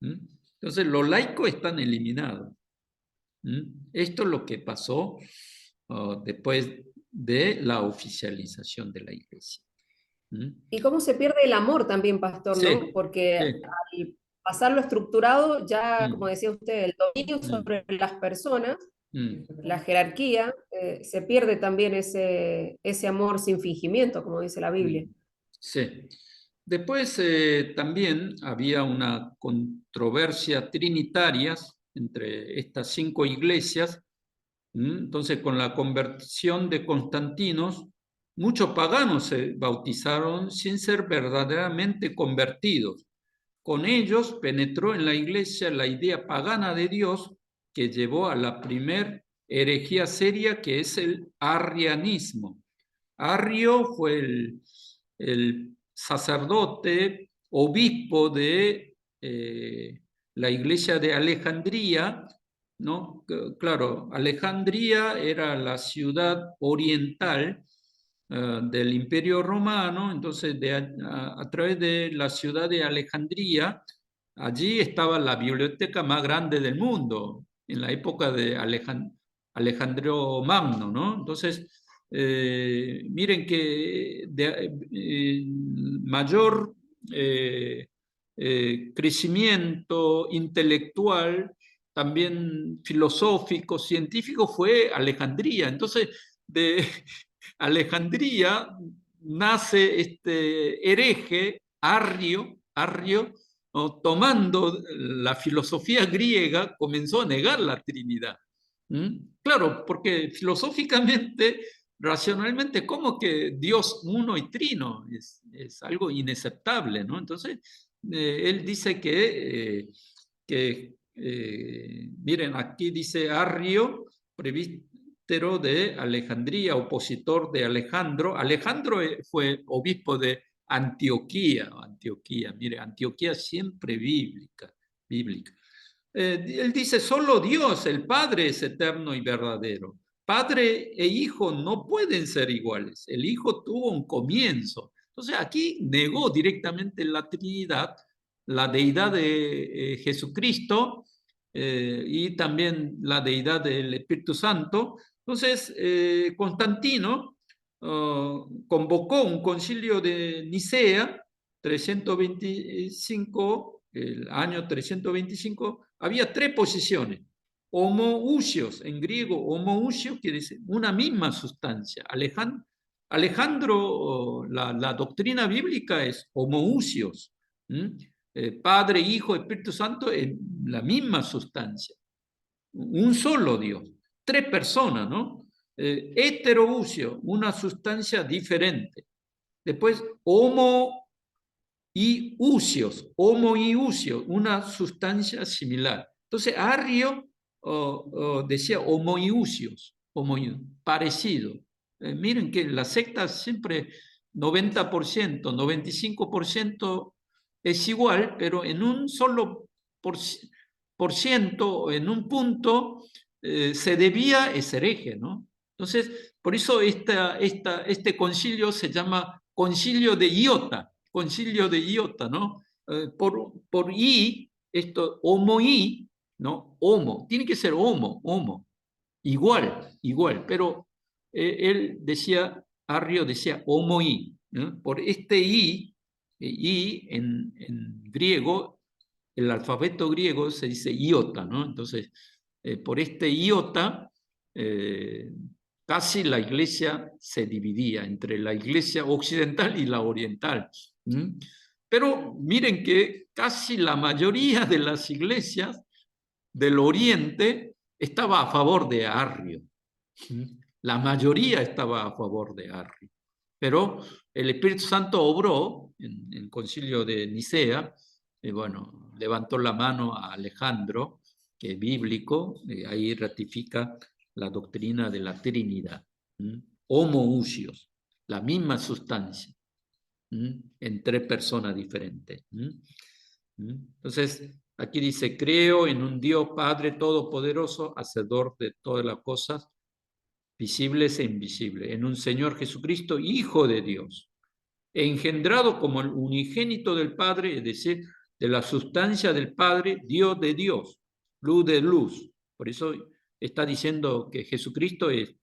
Entonces, los laicos están eliminados. Esto es lo que pasó después de la oficialización de la iglesia. Y cómo se pierde el amor también, pastor, Sí, ¿no? Porque sí. al pasar lo estructurado, ya, como decía usted, el dominio sobre las personas, la jerarquía, se pierde también ese amor sin fingimiento, como dice la Biblia. Sí. Después también había una controversia trinitaria entre estas 5 iglesias. Entonces, con la conversión de Constantino, muchos paganos se bautizaron sin ser verdaderamente convertidos. Con ellos penetró en la iglesia la idea pagana de Dios que llevó a la primer herejía seria, que es el arrianismo. Arrio fue el sacerdote, obispo de la iglesia de Alejandría, ¿no? Claro, Alejandría era la ciudad oriental del Imperio Romano, entonces a través de la ciudad de Alejandría, allí estaba la biblioteca más grande del mundo, en la época de Alejandro Magno, ¿no? Entonces, miren que mayor crecimiento intelectual, también filosófico, científico, fue Alejandría. Entonces, de Alejandría nace este hereje, Arrio, ¿no? Tomando la filosofía griega, comenzó a negar la Trinidad. Claro, porque filosóficamente, racionalmente, ¿cómo que Dios uno y trino? Es algo inaceptable, ¿no? Entonces, él dice que miren, aquí dice Arrio, presbítero de Alejandría, opositor de Alejandro. Alejandro fue obispo de Antioquía, mire, Antioquía siempre bíblica. Él dice, solo Dios, el Padre, es eterno y verdadero. Padre e hijo no pueden ser iguales. El hijo tuvo un comienzo. Entonces aquí negó directamente la Trinidad, la deidad de Jesucristo y también la deidad del Espíritu Santo. Entonces Constantino convocó un concilio de Nicea 325, el año 325, había 3 posiciones. Homoousios, en griego, homoousios quiere decir una misma sustancia. Alejandro, la doctrina bíblica es homoousios. Padre, Hijo, Espíritu Santo es la misma sustancia. Un solo Dios. 3 personas, ¿no? Heterousio, una sustancia diferente. Después, homo y usios, una sustancia similar. Entonces, Arrio decía homoiusios, parecido. Miren que las sectas siempre 90%, 95% es igual, pero en un solo por ciento, en un punto, se debía es hereje, ¿no? Entonces, por eso este concilio se llama Concilio de Iota, ¿no? Por I, esto, homo-I, ¿no? Homo, tiene que ser homo, igual, pero él decía, Arrio decía homo-I, ¿no? Por este I en griego, el alfabeto griego se dice iota, ¿no? Entonces, por este iota, casi la iglesia se dividía entre la iglesia occidental y la oriental. Pero miren que casi la mayoría de las iglesias del oriente estaba a favor de Arrio. La mayoría estaba a favor de Arrio. Pero el Espíritu Santo obró en el concilio de Nicea, bueno, levantó la mano a Alejandro, que es bíblico, ahí ratifica la doctrina de la Trinidad. Homoousios, la misma sustancia, en tres personas diferentes. Entonces, aquí dice, creo en un Dios Padre Todopoderoso, hacedor de todas las cosas, visibles e invisibles, en un Señor Jesucristo, Hijo de Dios, engendrado como el unigénito del Padre, es decir, de la sustancia del Padre, Dios de Dios, luz de luz. Por eso está diciendo que Jesucristo es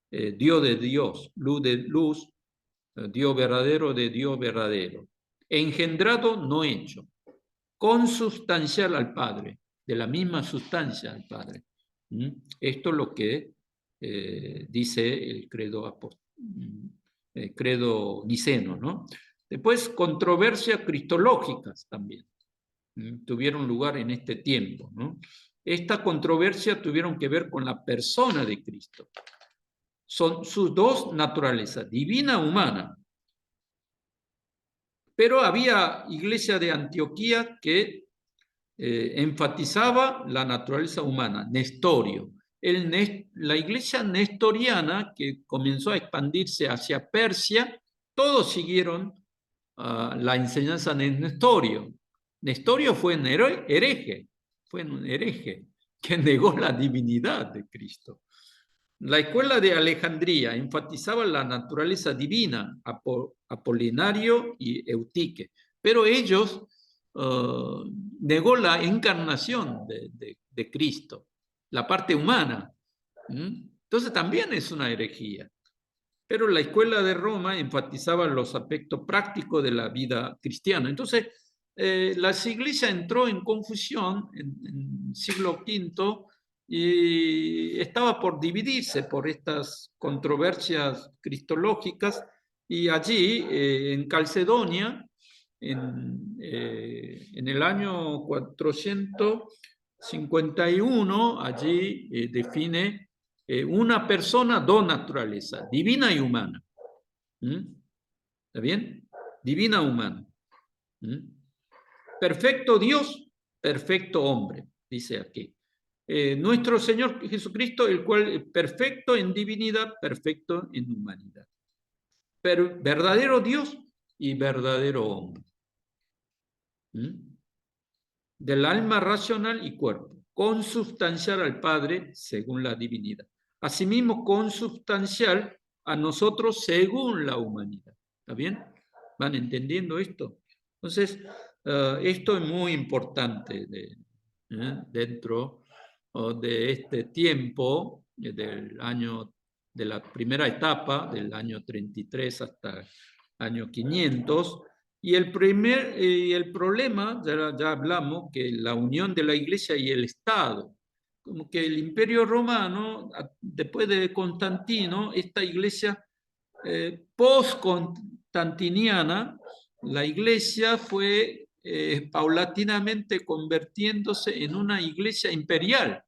Dios de Dios, luz de luz, Dios verdadero de Dios verdadero. Engendrado, no hecho. Consubstancial al Padre, de la misma sustancia al Padre. Esto es lo que dice el credo niceno, ¿no? Después, controversias cristológicas también tuvieron lugar en este tiempo, ¿no? Esta controversia tuvieron que ver con la persona de Cristo. Son sus dos naturalezas, divina y humana. Pero había iglesia de Antioquía que enfatizaba la naturaleza humana, Nestorio. La iglesia nestoriana, que comenzó a expandirse hacia Persia, todos siguieron la enseñanza de Nestorio. Nestorio fue un hereje que negó la divinidad de Cristo. La escuela de Alejandría enfatizaba la naturaleza divina, Apolinario y Eutique, pero ellos negó la encarnación de Cristo, la parte humana. Entonces también es una herejía. Pero la escuela de Roma enfatizaba los aspectos prácticos de la vida cristiana. Entonces, las iglesias entró en confusión en siglo V y estaba por dividirse por estas controversias cristológicas, y allí, en Calcedonia, en el año 451, allí define una persona, dos naturalezas, divina y humana. ¿Está bien? Divina y humana. Perfecto Dios, perfecto hombre, dice aquí. Nuestro Señor Jesucristo, el cual es perfecto en divinidad, perfecto en humanidad. Pero verdadero Dios y verdadero hombre. Del alma racional y cuerpo, consubstancial al Padre según la divinidad. Asimismo, consubstancial a nosotros según la humanidad. ¿Está bien? ¿Van entendiendo esto? Entonces, esto es muy importante dentro de este tiempo del año, de la primera etapa, del año 33 hasta el año 500, y el problema, ya hablamos, que la unión de la Iglesia y el Estado, como que el Imperio Romano, después de Constantino, esta Iglesia post-constantiniana, la Iglesia fue paulatinamente convirtiéndose en una iglesia imperial,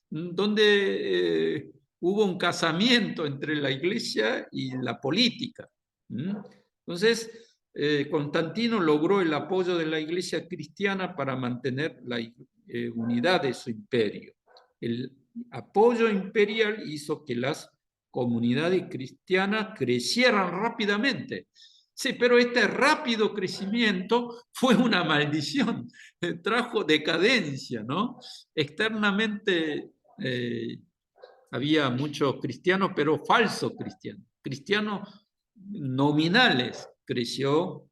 donde hubo un casamiento entre la iglesia y la política. Entonces, Constantino logró el apoyo de la iglesia cristiana para mantener la unidad de su imperio. El apoyo imperial hizo que las comunidades cristianas crecieran rápidamente. Sí, pero este rápido crecimiento fue una maldición, trajo decadencia, ¿no? Externamente había muchos cristianos, pero falsos cristianos nominales, creció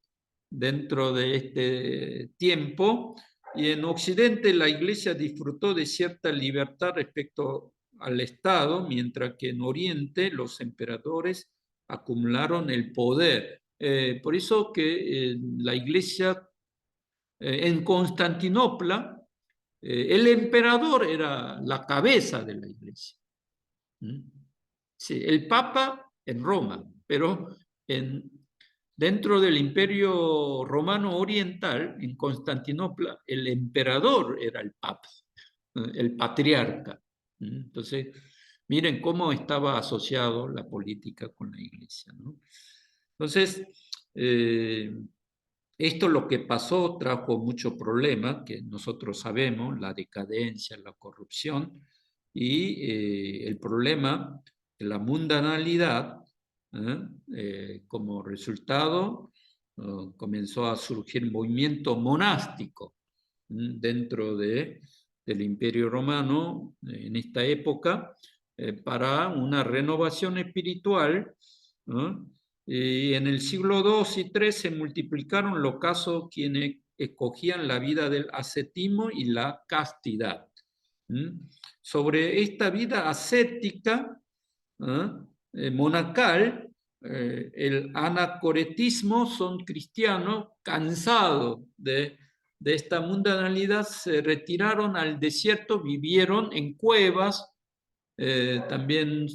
dentro de este tiempo, y en Occidente la Iglesia disfrutó de cierta libertad respecto al Estado, mientras que en Oriente los emperadores acumularon el poder. Por eso que la Iglesia en Constantinopla, el emperador era la cabeza de la Iglesia. Sí, el Papa en Roma, pero dentro del Imperio Romano Oriental, en Constantinopla, el emperador era el Papa, el patriarca. Entonces, miren cómo estaba asociado la política con la iglesia, ¿no? Entonces, esto lo que pasó trajo mucho problema, que nosotros sabemos, la decadencia, la corrupción y el problema de la mundanalidad. Como resultado, comenzó a surgir movimiento monástico dentro del Imperio Romano en esta época para una renovación espiritual, ¿no? Y en el siglo II y III se multiplicaron los casos quienes escogían la vida del ascetismo y la castidad. Sobre esta vida ascética, monacal, el anacoretismo, son cristianos cansados de esta mundanalidad, se retiraron al desierto, vivieron en cuevas, también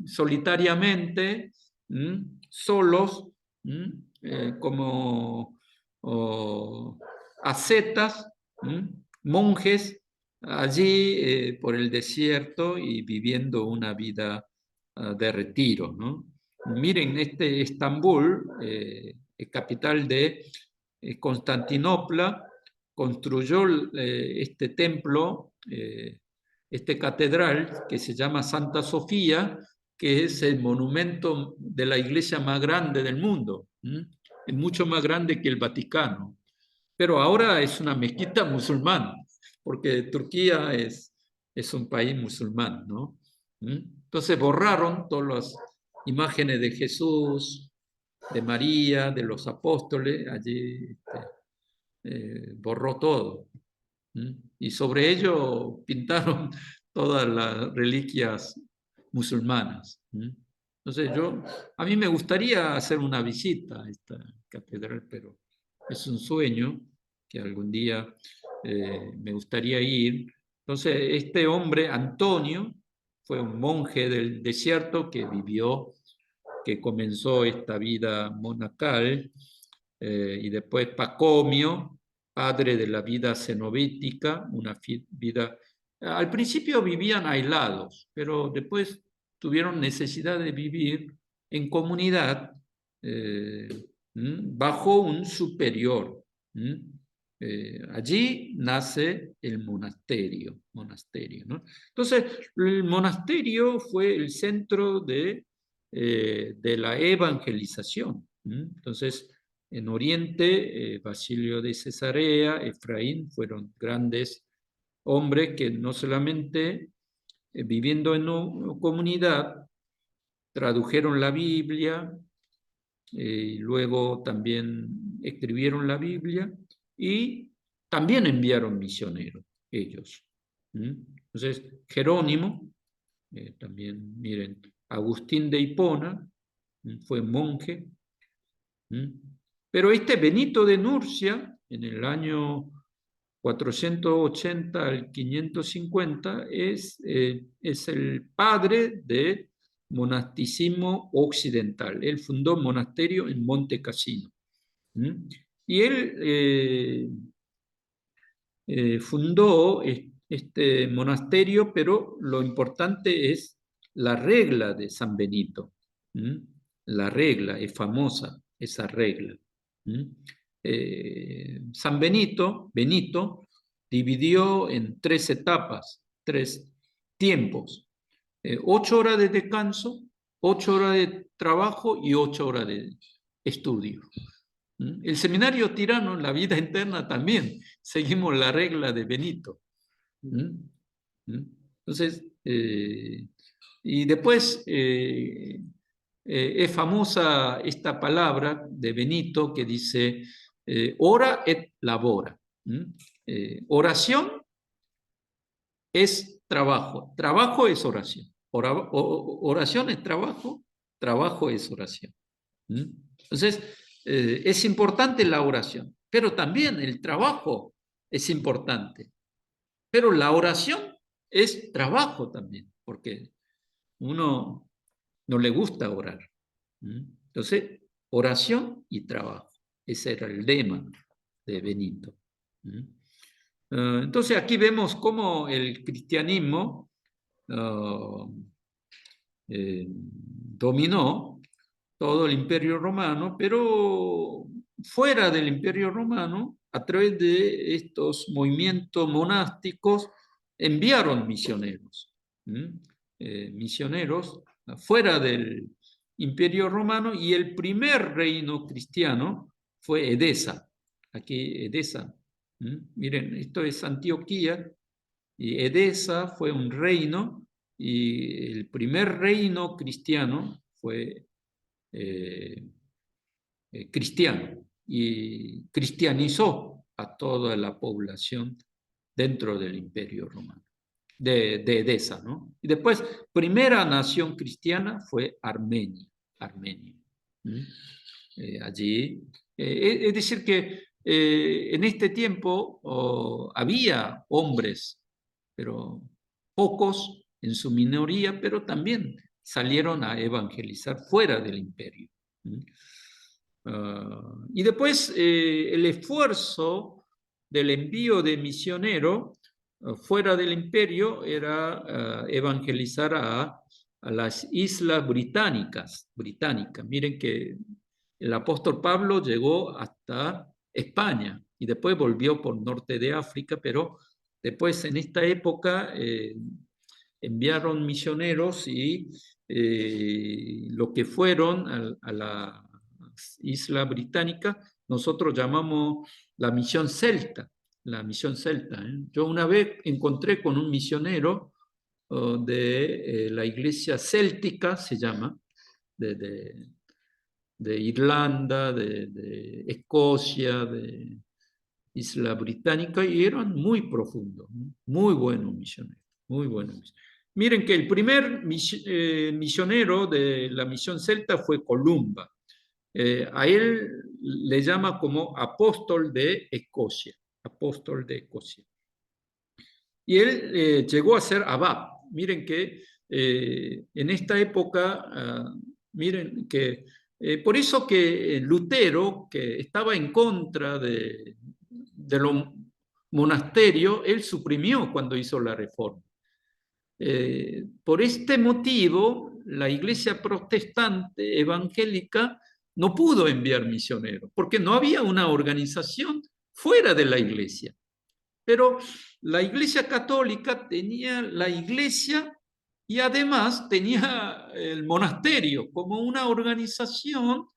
solitariamente, solos, como ascetas, monjes, allí por el desierto y viviendo una vida de retiro, ¿no? Miren, Estambul, capital de Constantinopla, construyó este templo, este catedral que se llama Santa Sofía, que es el monumento de la iglesia más grande del mundo. Es mucho más grande que el Vaticano. Pero ahora es una mezquita musulmana, porque Turquía es un país musulmán, ¿no? Entonces borraron todas las imágenes de Jesús, de María, de los apóstoles, allí borró todo. Y sobre ello pintaron todas las reliquias musulmanas. Entonces a mí me gustaría hacer una visita a esta catedral, pero es un sueño que algún día me gustaría ir. Entonces este hombre, Antonio, fue un monje del desierto que comenzó esta vida monacal, y después Pacomio, padre de la vida cenobítica, una vida... Al principio vivían aislados, pero después tuvieron necesidad de vivir en comunidad bajo un superior. Allí nace el monasterio, ¿no? Entonces, el monasterio fue el centro de la evangelización. Entonces, en Oriente, Basilio de Cesarea, Efraín, fueron grandes hombres que no solamente viviendo en una comunidad, tradujeron la Biblia, luego también escribieron la Biblia y también enviaron misioneros ellos. Entonces, Jerónimo, también miren, Agustín de Hipona, fue monje. Pero este Benito de Nurcia, en el año 480 al 550, es el padre del monasticismo occidental. Él fundó un monasterio en Monte Cassino. Y él fundó este monasterio, pero lo importante es la regla de San Benito. La regla es famosa, esa regla. San Benito dividió en 3 etapas, 3 tiempos: 8 horas de descanso, 8 horas de trabajo y 8 horas de estudio. El seminario tirano, en la vida interna también, seguimos la regla de Benito. Entonces, y después es famosa esta palabra de Benito que dice ora et labora. Oración es trabajo, trabajo es oración. Oración es trabajo, trabajo es oración. Entonces, es importante la oración, pero también el trabajo es importante. Pero la oración es trabajo también, porque uno no le gusta orar. Entonces, oración y trabajo. Ese era el lema de Benito. Entonces, aquí vemos cómo el cristianismo dominó todo el Imperio Romano, pero fuera del Imperio Romano, a través de estos movimientos monásticos, enviaron misioneros. Misioneros fuera del Imperio Romano, y el primer reino cristiano fue Edesa. Aquí Edesa. Miren, esto es Antioquía, y Edesa fue un reino, y el primer reino cristiano fue cristiano, y cristianizó a toda la población dentro del Imperio Romano, de Edesa, ¿no? Y después, primera nación cristiana fue Armenia. Allí, es decir que en este tiempo había hombres, pero pocos en su minoría, pero también salieron a evangelizar fuera del imperio. Y después el esfuerzo del envío de misioneros fuera del imperio era evangelizar a las islas británicas. Miren que el apóstol Pablo llegó hasta España y después volvió por norte de África, pero después en esta época enviaron misioneros, y lo que fueron a la isla británica, nosotros llamamos la misión celta. Yo una vez encontré con un misionero de la iglesia céltica, se llama, de Irlanda, de Escocia, de Isla Británica, y eran muy profundos, muy buenos misioneros, muy buenos. Miren que el primer misionero de la misión celta fue Columba. A él le llama como apóstol de Escocia, Y él llegó a ser abad. Miren que en esta época, miren que por eso que Lutero, que estaba en contra de los monasterios, él suprimió cuando hizo la reforma. Por este motivo, la iglesia protestante evangélica no pudo enviar misioneros, porque no había una organización fuera de la iglesia. Pero la iglesia católica tenía la iglesia y además tenía el monasterio como una organización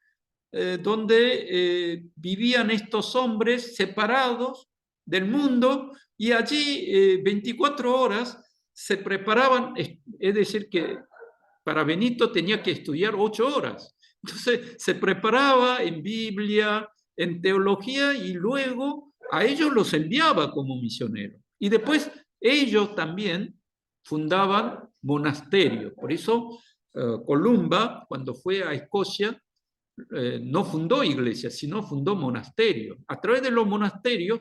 donde vivían estos hombres separados del mundo, y allí 24 horas se preparaban, es decir, que para Benito tenía que estudiar 8 horas. Entonces se preparaba en Biblia, en teología, y luego a ellos los enviaba como misioneros. Y después ellos también fundaban monasterios. Por eso Columba, cuando fue a Escocia, no fundó iglesias, sino fundó monasterios. A través de los monasterios,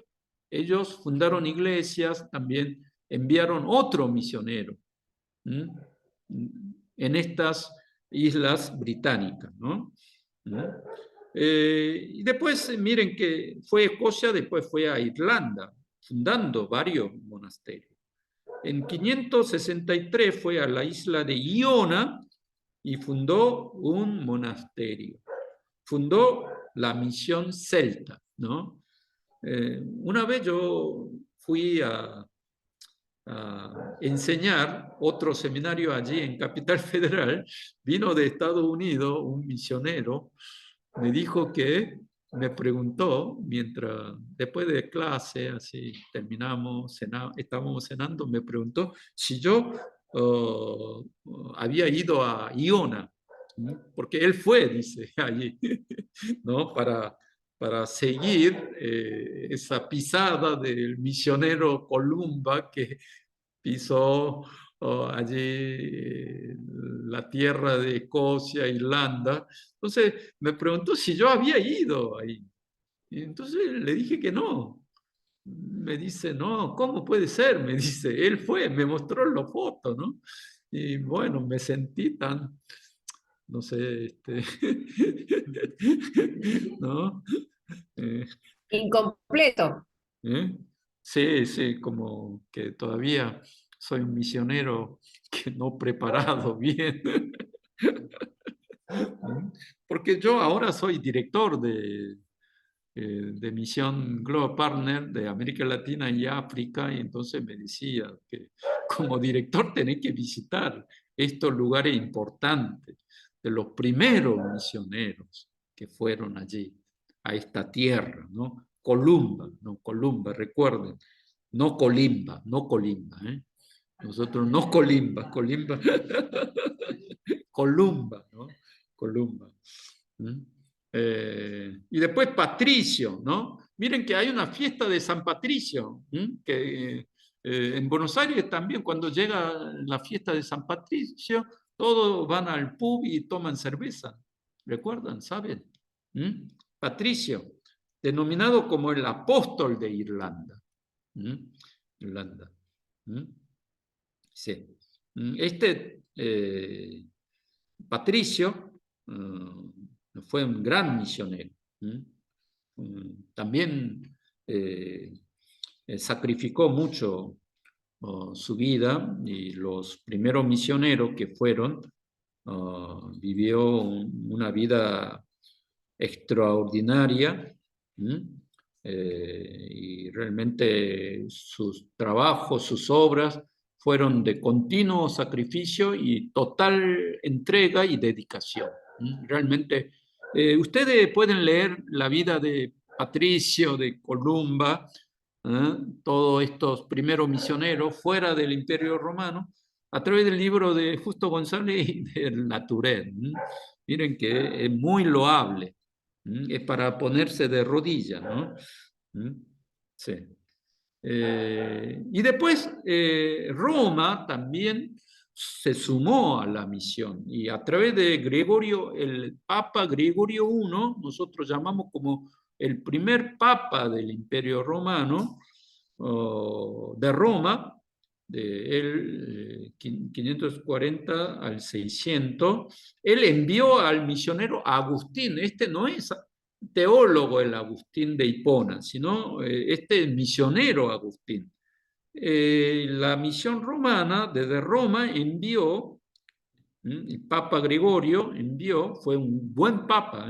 ellos fundaron iglesias, también enviaron otro misionero en estas islas británicas, ¿no? Y después, miren que fue Escocia, después fue a Irlanda, fundando varios monasterios. En 563 fue a la isla de Iona y fundó un monasterio. Fundó la misión celta, ¿no? Una vez yo fui a enseñar otro seminario allí en Capital Federal, vino de Estados Unidos un misionero, me dijo que, me preguntó, mientras, después de clase, así terminamos, estábamos cenando, me preguntó si yo había ido a Iona, porque él fue, dice, allí, ¿no? Para seguir esa pisada del misionero Columba que pisó allí la tierra de Escocia, Irlanda. Entonces me preguntó si yo había ido ahí. Y entonces le dije que no. Me dice, no, ¿cómo puede ser? Me dice, él fue, me mostró la foto, ¿no? Y bueno, me sentí tan, no sé, ¿no? Incompleto. Sí, sí, como que todavía soy un misionero que no preparado bien. Porque yo ahora soy director de Misión Global Partner de América Latina y África, y entonces me decía que como director tenés que visitar estos lugares importantes, de los primeros misioneros que fueron allí, a esta tierra, ¿no? Columba, no Columba, recuerden, no Colimba, no Colimba, ¿eh? Nosotros no Colimba, Colimba, Columba, ¿no? Columba. Y después Patricio, ¿no? Miren que hay una fiesta de San Patricio, que en Buenos Aires también cuando llega la fiesta de San Patricio, todos van al pub y toman cerveza. ¿Recuerdan? ¿Saben? Patricio, denominado como el apóstol de Irlanda. Irlanda. Sí. Este Patricio fue un gran misionero. También sacrificó mucho su vida, y los primeros misioneros que fueron, vivió una vida extraordinaria, y realmente sus trabajos, sus obras fueron de continuo sacrificio y total entrega y dedicación. Realmente, ustedes pueden leer la vida de Patricio, de Columba, todos estos primeros misioneros fuera del Imperio Romano, a través del libro de Justo González y de Latourette. Miren que es muy loable. Es para ponerse de rodillas, ¿no? Sí. Y después Roma también se sumó a la misión, y a través de Gregorio, el Papa Gregorio I, nosotros llamamos como el primer Papa del Imperio Romano, de Roma, de 540 al 600, él envió al misionero Agustín. Este no es teólogo el Agustín de Hipona, sino este misionero Agustín. La misión romana desde Roma envió, el Papa Gregorio envió, fue un buen papa,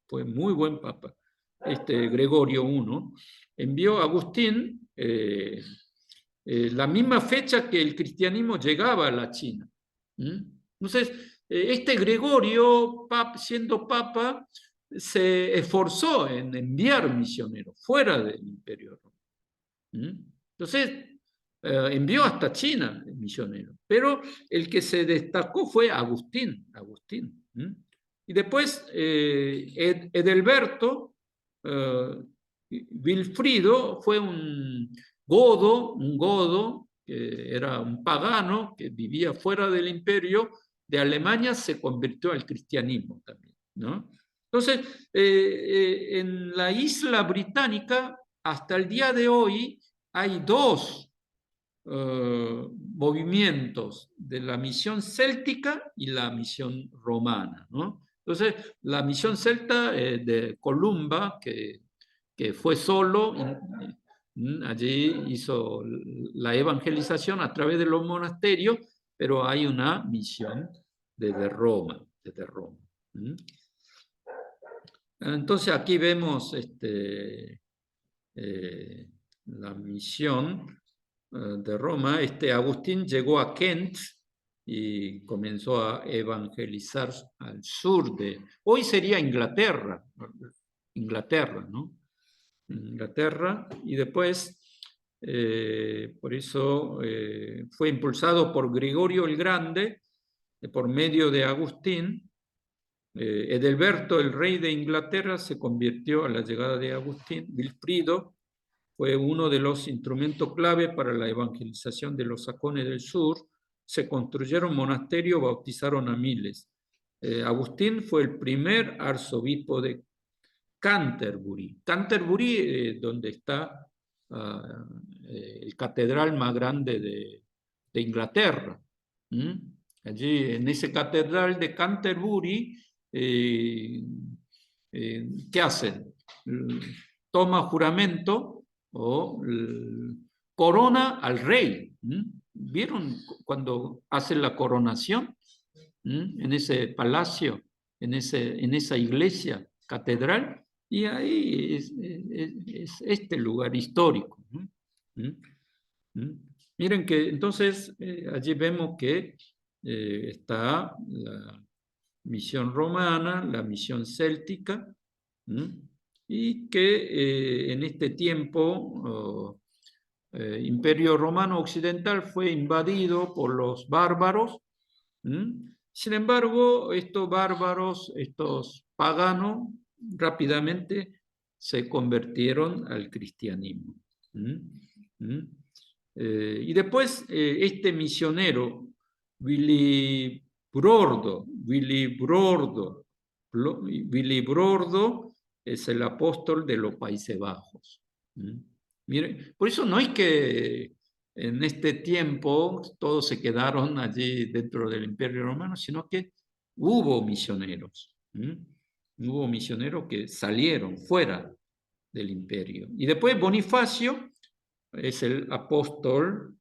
fue muy buen papa, este Gregorio I, envió a Agustín la misma fecha que el cristianismo llegaba a la China. Entonces, este Gregorio, siendo papa, se esforzó en enviar misioneros fuera del Imperio Romano. Entonces, envió hasta China misioneros, pero el que se destacó fue Agustín. Y después Edelberto Wilfrido fue un godo, que era un pagano que vivía fuera del imperio de Alemania, se convirtió al cristianismo también, ¿no? Entonces, en la isla británica, hasta el día de hoy, hay dos movimientos de la misión céltica y la misión romana, ¿no? Entonces, la misión celta de Columba, que fue solo, allí hizo la evangelización a través de los monasterios, pero hay una misión desde Roma. Entonces, aquí vemos la misión de Roma. Agustín llegó a Kent y comenzó a evangelizar al sur hoy sería Inglaterra, ¿no? Inglaterra, y después, por eso fue impulsado por Gregorio el Grande, por medio de Agustín. Edelberto, el rey de Inglaterra, se convirtió a la llegada de Agustín. Wilfrido fue uno de los instrumentos clave para la evangelización de los sajones del sur. Se construyeron monasterios, bautizaron a miles. Agustín fue el primer arzobispo de Canterbury. Canterbury, donde está el catedral más grande de Inglaterra. Allí, en esa catedral de Canterbury, ¿qué hacen? Toma juramento o corona al rey. ¿vieron cuando hacen la coronación? En ese palacio, en esa iglesia catedral, y ahí es este lugar histórico. Miren que entonces allí vemos que está la misión romana, la misión céltica, y que en este tiempo Imperio Romano Occidental fue invadido por los bárbaros. Sin embargo, estos bárbaros, estos paganos, rápidamente se convirtieron al cristianismo. Y después este misionero, Willy Brodo es el apóstol de los Países Bajos. Miren, por eso no es que en este tiempo todos se quedaron allí dentro del Imperio Romano, sino que hubo misioneros. Hubo misioneros que salieron fuera del imperio. Y después Bonifacio es el apóstol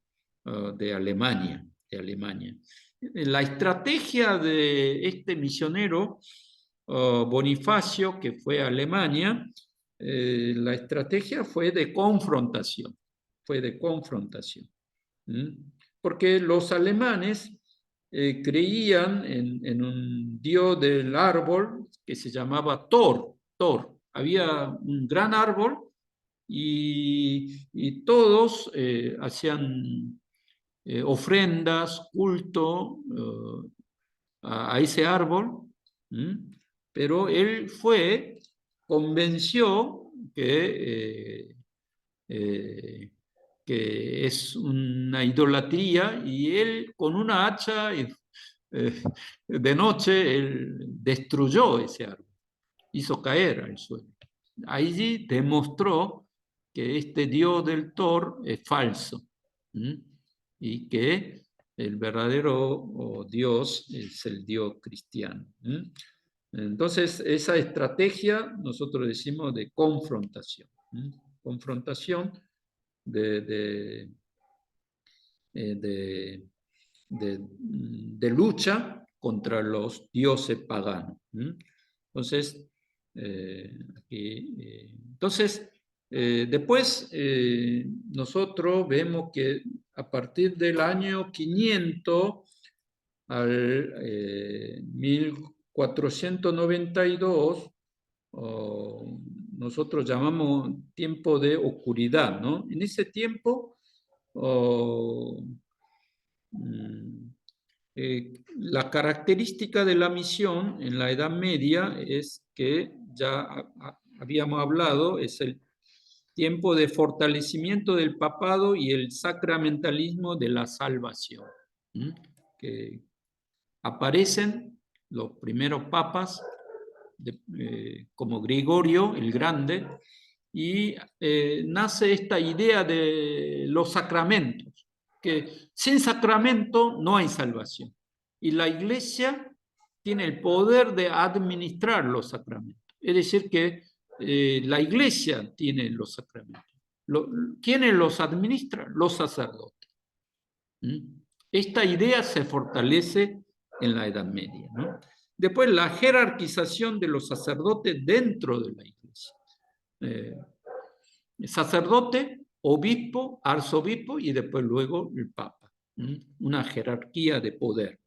de Alemania. La estrategia de este misionero Bonifacio, que fue a Alemania, la estrategia fue de confrontación. Porque los alemanes creían en un dios del árbol que se llamaba Thor. Había un gran árbol y todos hacían ofrendas, culto a ese árbol, pero él convenció que es una idolatría, y él con una hacha de noche él destruyó ese árbol, hizo caer al suelo. Allí demostró que este dios del Thor es falso, y que el verdadero Dios es el Dios cristiano. Entonces, esa estrategia nosotros decimos de confrontación. Confrontación de lucha contra los dioses paganos. Entonces, después nosotros vemos que a partir del año 500 al 1492, nosotros llamamos tiempo de oscuridad, ¿no? En ese tiempo, la característica de la misión en la Edad Media es que ya habíamos hablado, es el tiempo de fortalecimiento del papado y el sacramentalismo de la salvación. Que aparecen los primeros papas como Gregorio el Grande, y nace esta idea de los sacramentos, que sin sacramento no hay salvación. Y la Iglesia tiene el poder de administrar los sacramentos. Es decir, que la Iglesia tiene los sacramentos. ¿Quiénes los administran? Los sacerdotes. Esta idea se fortalece en la Edad Media, ¿no? Después, la jerarquización de los sacerdotes dentro de la Iglesia. Sacerdote, obispo, arzobispo y después luego el Papa. Una jerarquía de poder.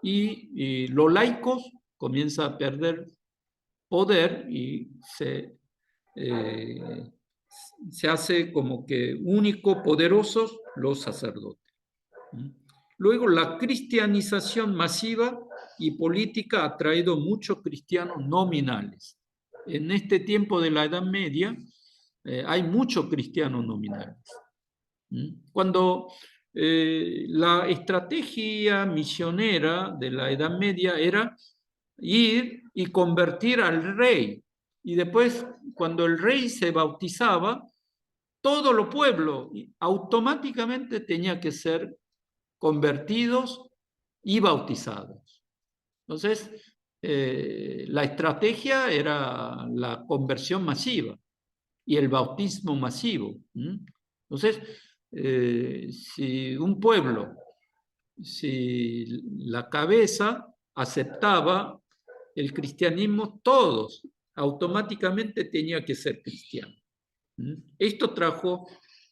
Y los laicos comienzan a perder poder y se hace como que único poderosos los sacerdotes. Luego, la cristianización masiva y política ha traído muchos cristianos nominales. En este tiempo de la Edad Media hay muchos cristianos nominales. Cuando la estrategia misionera de la Edad Media era ir y convertir al rey, y después cuando el rey se bautizaba, todo el pueblo automáticamente tenía que ser convertidos y bautizados. Entonces, la estrategia era la conversión masiva y el bautismo masivo. Entonces, si un pueblo, si la cabeza aceptaba el cristianismo, todos automáticamente tenían que ser cristianos. Esto trajo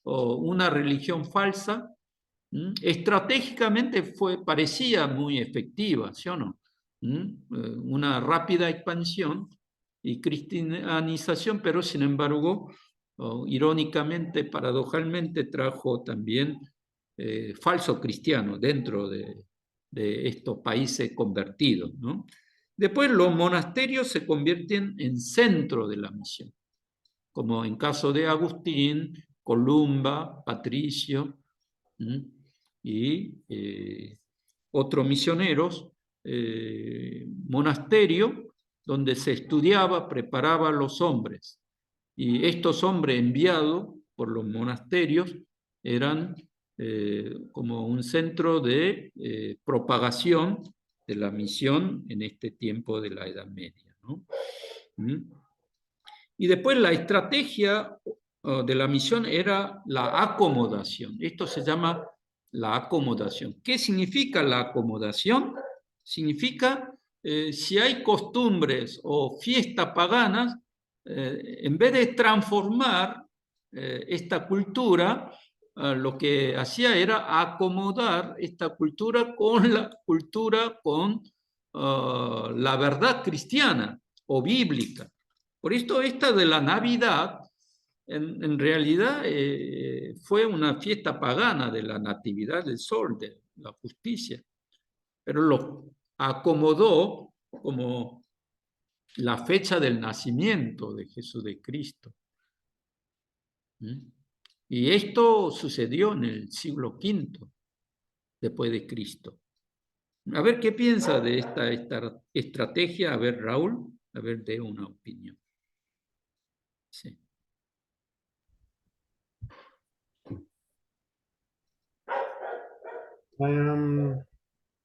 una religión falsa. Estratégicamente parecía muy efectiva, ¿sí o no? Una rápida expansión y cristianización, pero sin embargo, irónicamente, paradojalmente, trajo también falso cristiano dentro de estos países convertidos, ¿no? Después los monasterios se convierten en centro de la misión, como en caso de Agustín, Columba, Patricio, y otros misioneros, monasterio donde se estudiaba, preparaba a los hombres. Y estos hombres enviados por los monasterios eran como un centro de propagación de la misión en este tiempo de la Edad Media, ¿no? Y después la estrategia de la misión era la acomodación. Esto se llama la acomodación. ¿Qué significa la acomodación? Significa si hay costumbres o fiestas paganas, en vez de transformar esta cultura, lo que hacía era acomodar esta cultura con la cultura, con la verdad cristiana o bíblica. Por esto esta de la Navidad, en realidad fue una fiesta pagana de la natividad del sol, de la justicia, pero lo acomodó como la fecha del nacimiento de Jesús de Cristo. Y esto sucedió en el siglo V después de Cristo. A ver qué piensa de esta estrategia. A ver, Raúl, a ver, dé una opinión. Sí.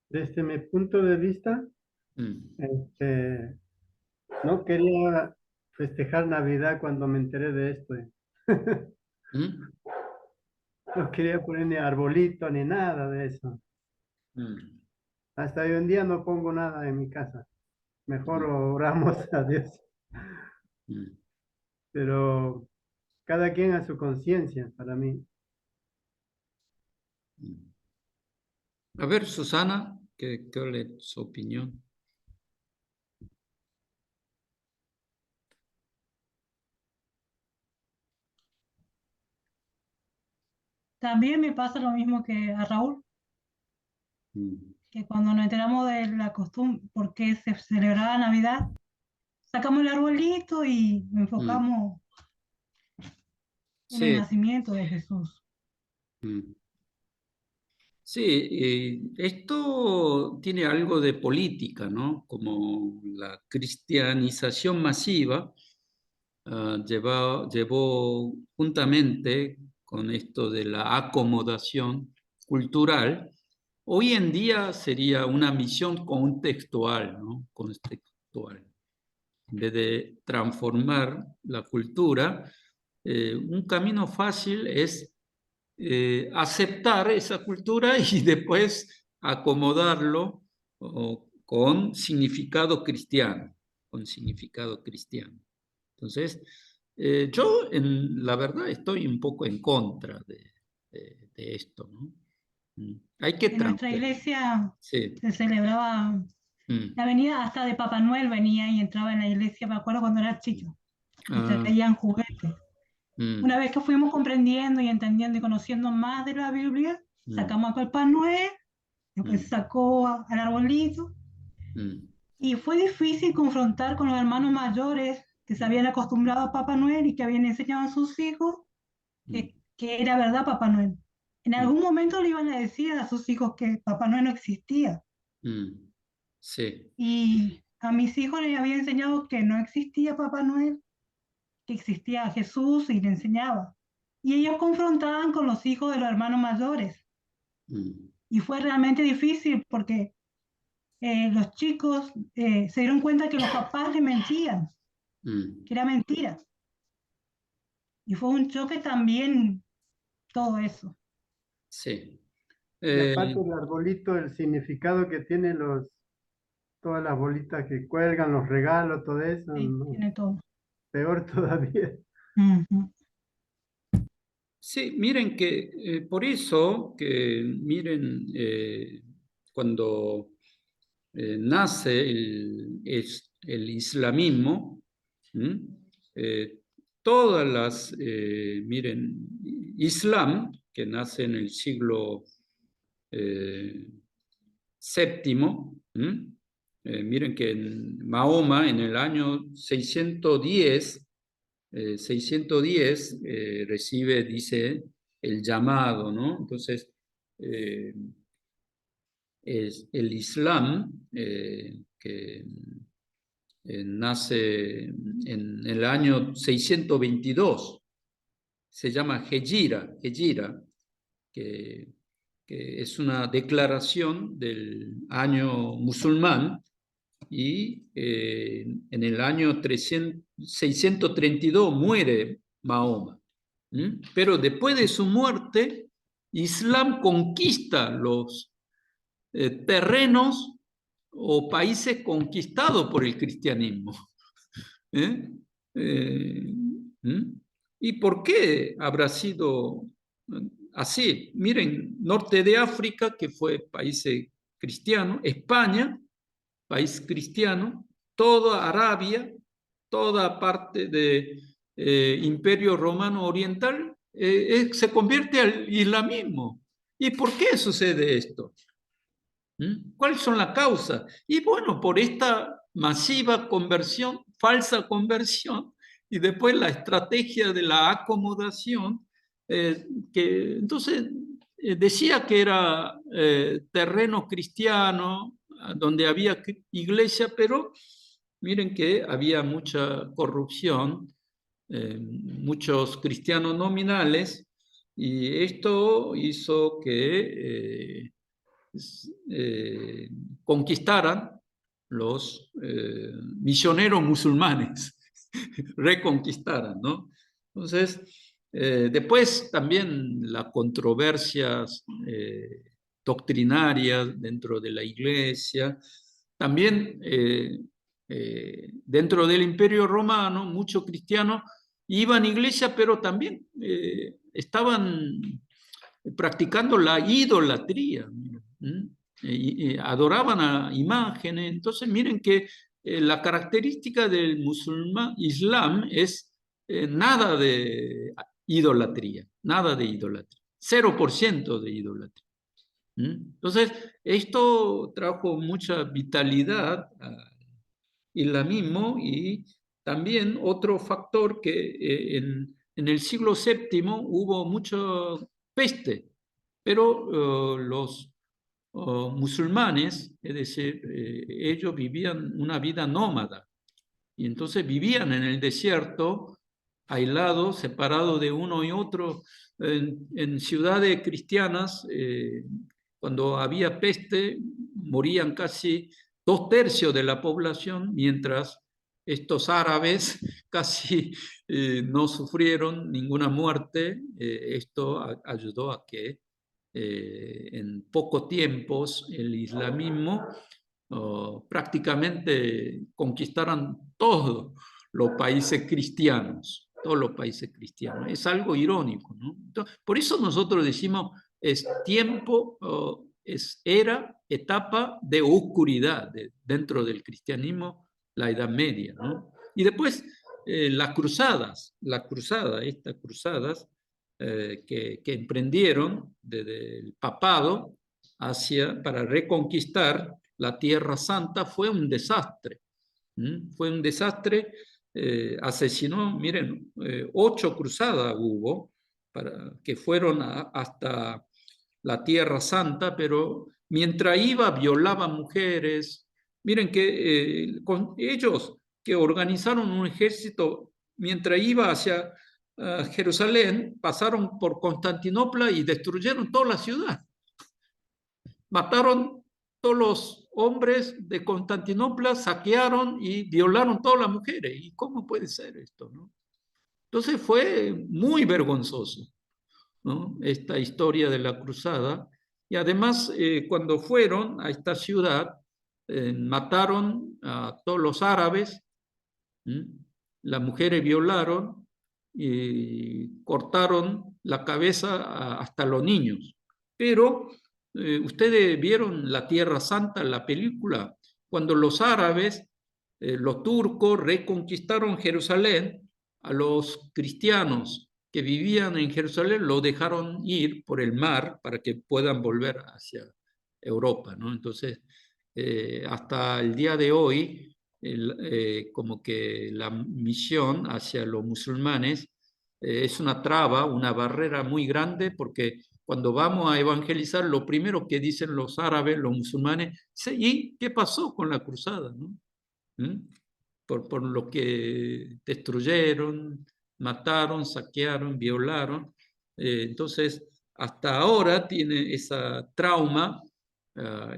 Desde mi punto de vista, no quería festejar Navidad cuando me enteré de esto. No quería poner ni arbolito ni nada de eso. Hasta hoy en día no pongo nada en mi casa. Mejor oramos a Dios. Pero cada quien a su conciencia, para mí. A ver, Susana, ¿qué es su opinión? También me pasa lo mismo que a Raúl, que cuando nos enteramos de la costumbre, por qué se celebraba Navidad, sacamos el arbolito y nos enfocamos en el nacimiento de Jesús. Sí, esto tiene algo de política, ¿no? Como la cristianización masiva llevó juntamente con esto de la acomodación cultural. Hoy en día sería una misión contextual, ¿no? Contextual. En vez de transformar la cultura, un camino fácil es aceptar esa cultura y después acomodarlo con significado cristiano, Entonces, yo la verdad estoy un poco en contra de esto, ¿no? Hay que En nuestra iglesia se celebraba la venida hasta de Papá Noel, venía y entraba en la iglesia, me acuerdo cuando era chico, y traían juguetes. Una vez que fuimos comprendiendo y entendiendo y conociendo más de la Biblia, sacamos a Papá Noel, después sacó al arbolito, y fue difícil confrontar con los hermanos mayores que se habían acostumbrado a Papá Noel y que habían enseñado a sus hijos que era verdad Papá Noel. En algún momento le iban a decir a sus hijos que Papá Noel no existía. Sí. Y a mis hijos les había enseñado que no existía Papá Noel, que existía Jesús y le enseñaba. Y ellos confrontaban con los hijos de los hermanos mayores. Y fue realmente difícil porque los chicos se dieron cuenta que los papás les mentían, que era mentira. Y fue un choque también todo eso. Sí. Y aparte del arbolito, el significado que tiene todas las bolitas que cuelgan, los regalos, todo eso, Sí, ¿no? tiene todo. Peor todavía. Sí, miren que por eso que miren cuando nace el islamismo, todas las, miren, Islam, que nace en el siglo séptimo, miren que en Mahoma en el año 610 recibe, dice, el llamado, ¿no? Entonces, es el Islam que nace en el año 622, se llama Hejira, que es una declaración del año musulmán, y en el año 632 muere Mahoma. Pero después de su muerte, Islam conquista los terrenos o países conquistados por el cristianismo. ¿Y por qué habrá sido así? Miren, norte de África, que fue país cristiano, España, país cristiano, toda Arabia, toda parte del Imperio Romano Oriental se convierte al islamismo. ¿Y por qué sucede esto? ¿Cuáles son las causas? Y bueno, por esta masiva conversión, falsa conversión, y después la estrategia de la acomodación, que entonces decía que era terreno cristiano, donde había iglesia, pero miren que había mucha corrupción, muchos cristianos nominales, y esto hizo que conquistaran los misioneros musulmanes, reconquistaran, ¿no? Entonces, después también las controversias doctrinarias dentro de la iglesia, también dentro del Imperio Romano, muchos cristianos iban a iglesia, pero también estaban practicando la idolatría, y adoraban a imágenes. Entonces miren que la característica del Islam es nada de idolatría, 0% de idolatría. Entonces esto trajo mucha vitalidad al islamismo, y también otro factor que en el siglo VII hubo mucha peste, pero los musulmanes, es decir, ellos vivían una vida nómada, y entonces vivían en el desierto, aislados, separados de uno y otro, en ciudades cristianas. Cuando había peste, morían casi 2/3 de la población, mientras estos árabes casi no sufrieron ninguna muerte. Esto ayudó a que en poco tiempo el islamismo prácticamente conquistaran todos los países cristianos, Es algo irónico, ¿no? Entonces, por eso nosotros decimos, es tiempo, era etapa de oscuridad dentro del cristianismo, la Edad Media, ¿no? Y después estas cruzadas que emprendieron desde el papado para reconquistar la Tierra Santa, fue un desastre. Fue un desastre. Asesinó, miren, 8 cruzadas hubo, que fueron hasta la Tierra Santa, pero mientras iba violaban mujeres. Miren que ellos que organizaron un ejército, mientras iba hacia Jerusalén, pasaron por Constantinopla y destruyeron toda la ciudad. Mataron todos los hombres de Constantinopla, saquearon y violaron todas las mujeres. ¿Y cómo puede ser esto, no? Entonces fue muy vergonzoso. ¿no?, esta historia de la cruzada. Y además, cuando fueron a esta ciudad, mataron a todos los árabes, las mujeres violaron y cortaron la cabeza hasta los niños. Pero ustedes vieron La Tierra Santa, la película, cuando los árabes, los turcos, reconquistaron Jerusalén, a los cristianos que vivían en Jerusalén lo dejaron ir por el mar para que puedan volver hacia Europa, ¿no? Entonces, hasta el día de hoy, como que la misión hacia los musulmanes es una traba, una barrera muy grande, porque cuando vamos a evangelizar, lo primero que dicen los árabes, los musulmanes, ¿y qué pasó con la cruzada?, ¿no? Por lo que destruyeron, mataron, saquearon, violaron. Entonces, hasta ahora tiene esa trauma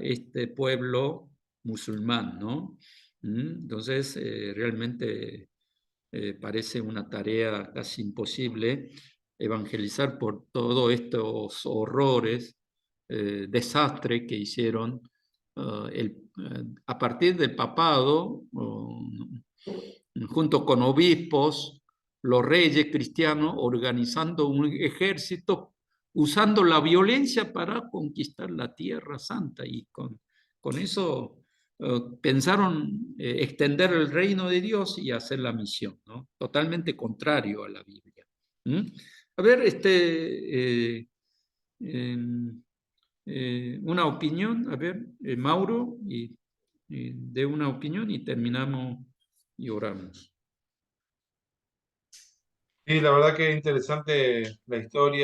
este pueblo musulmán, ¿no? Entonces, realmente parece una tarea casi imposible evangelizar por todos estos horrores, desastres que hicieron a partir del papado, junto con obispos, los reyes cristianos, organizando un ejército, usando la violencia para conquistar la Tierra Santa, y con eso pensaron extender el reino de Dios y hacer la misión, ¿no? Totalmente contrario a la Biblia. A ver, una opinión, a ver, Mauro, y dé una opinión y terminamos y oramos. Sí, la verdad que es interesante la historia.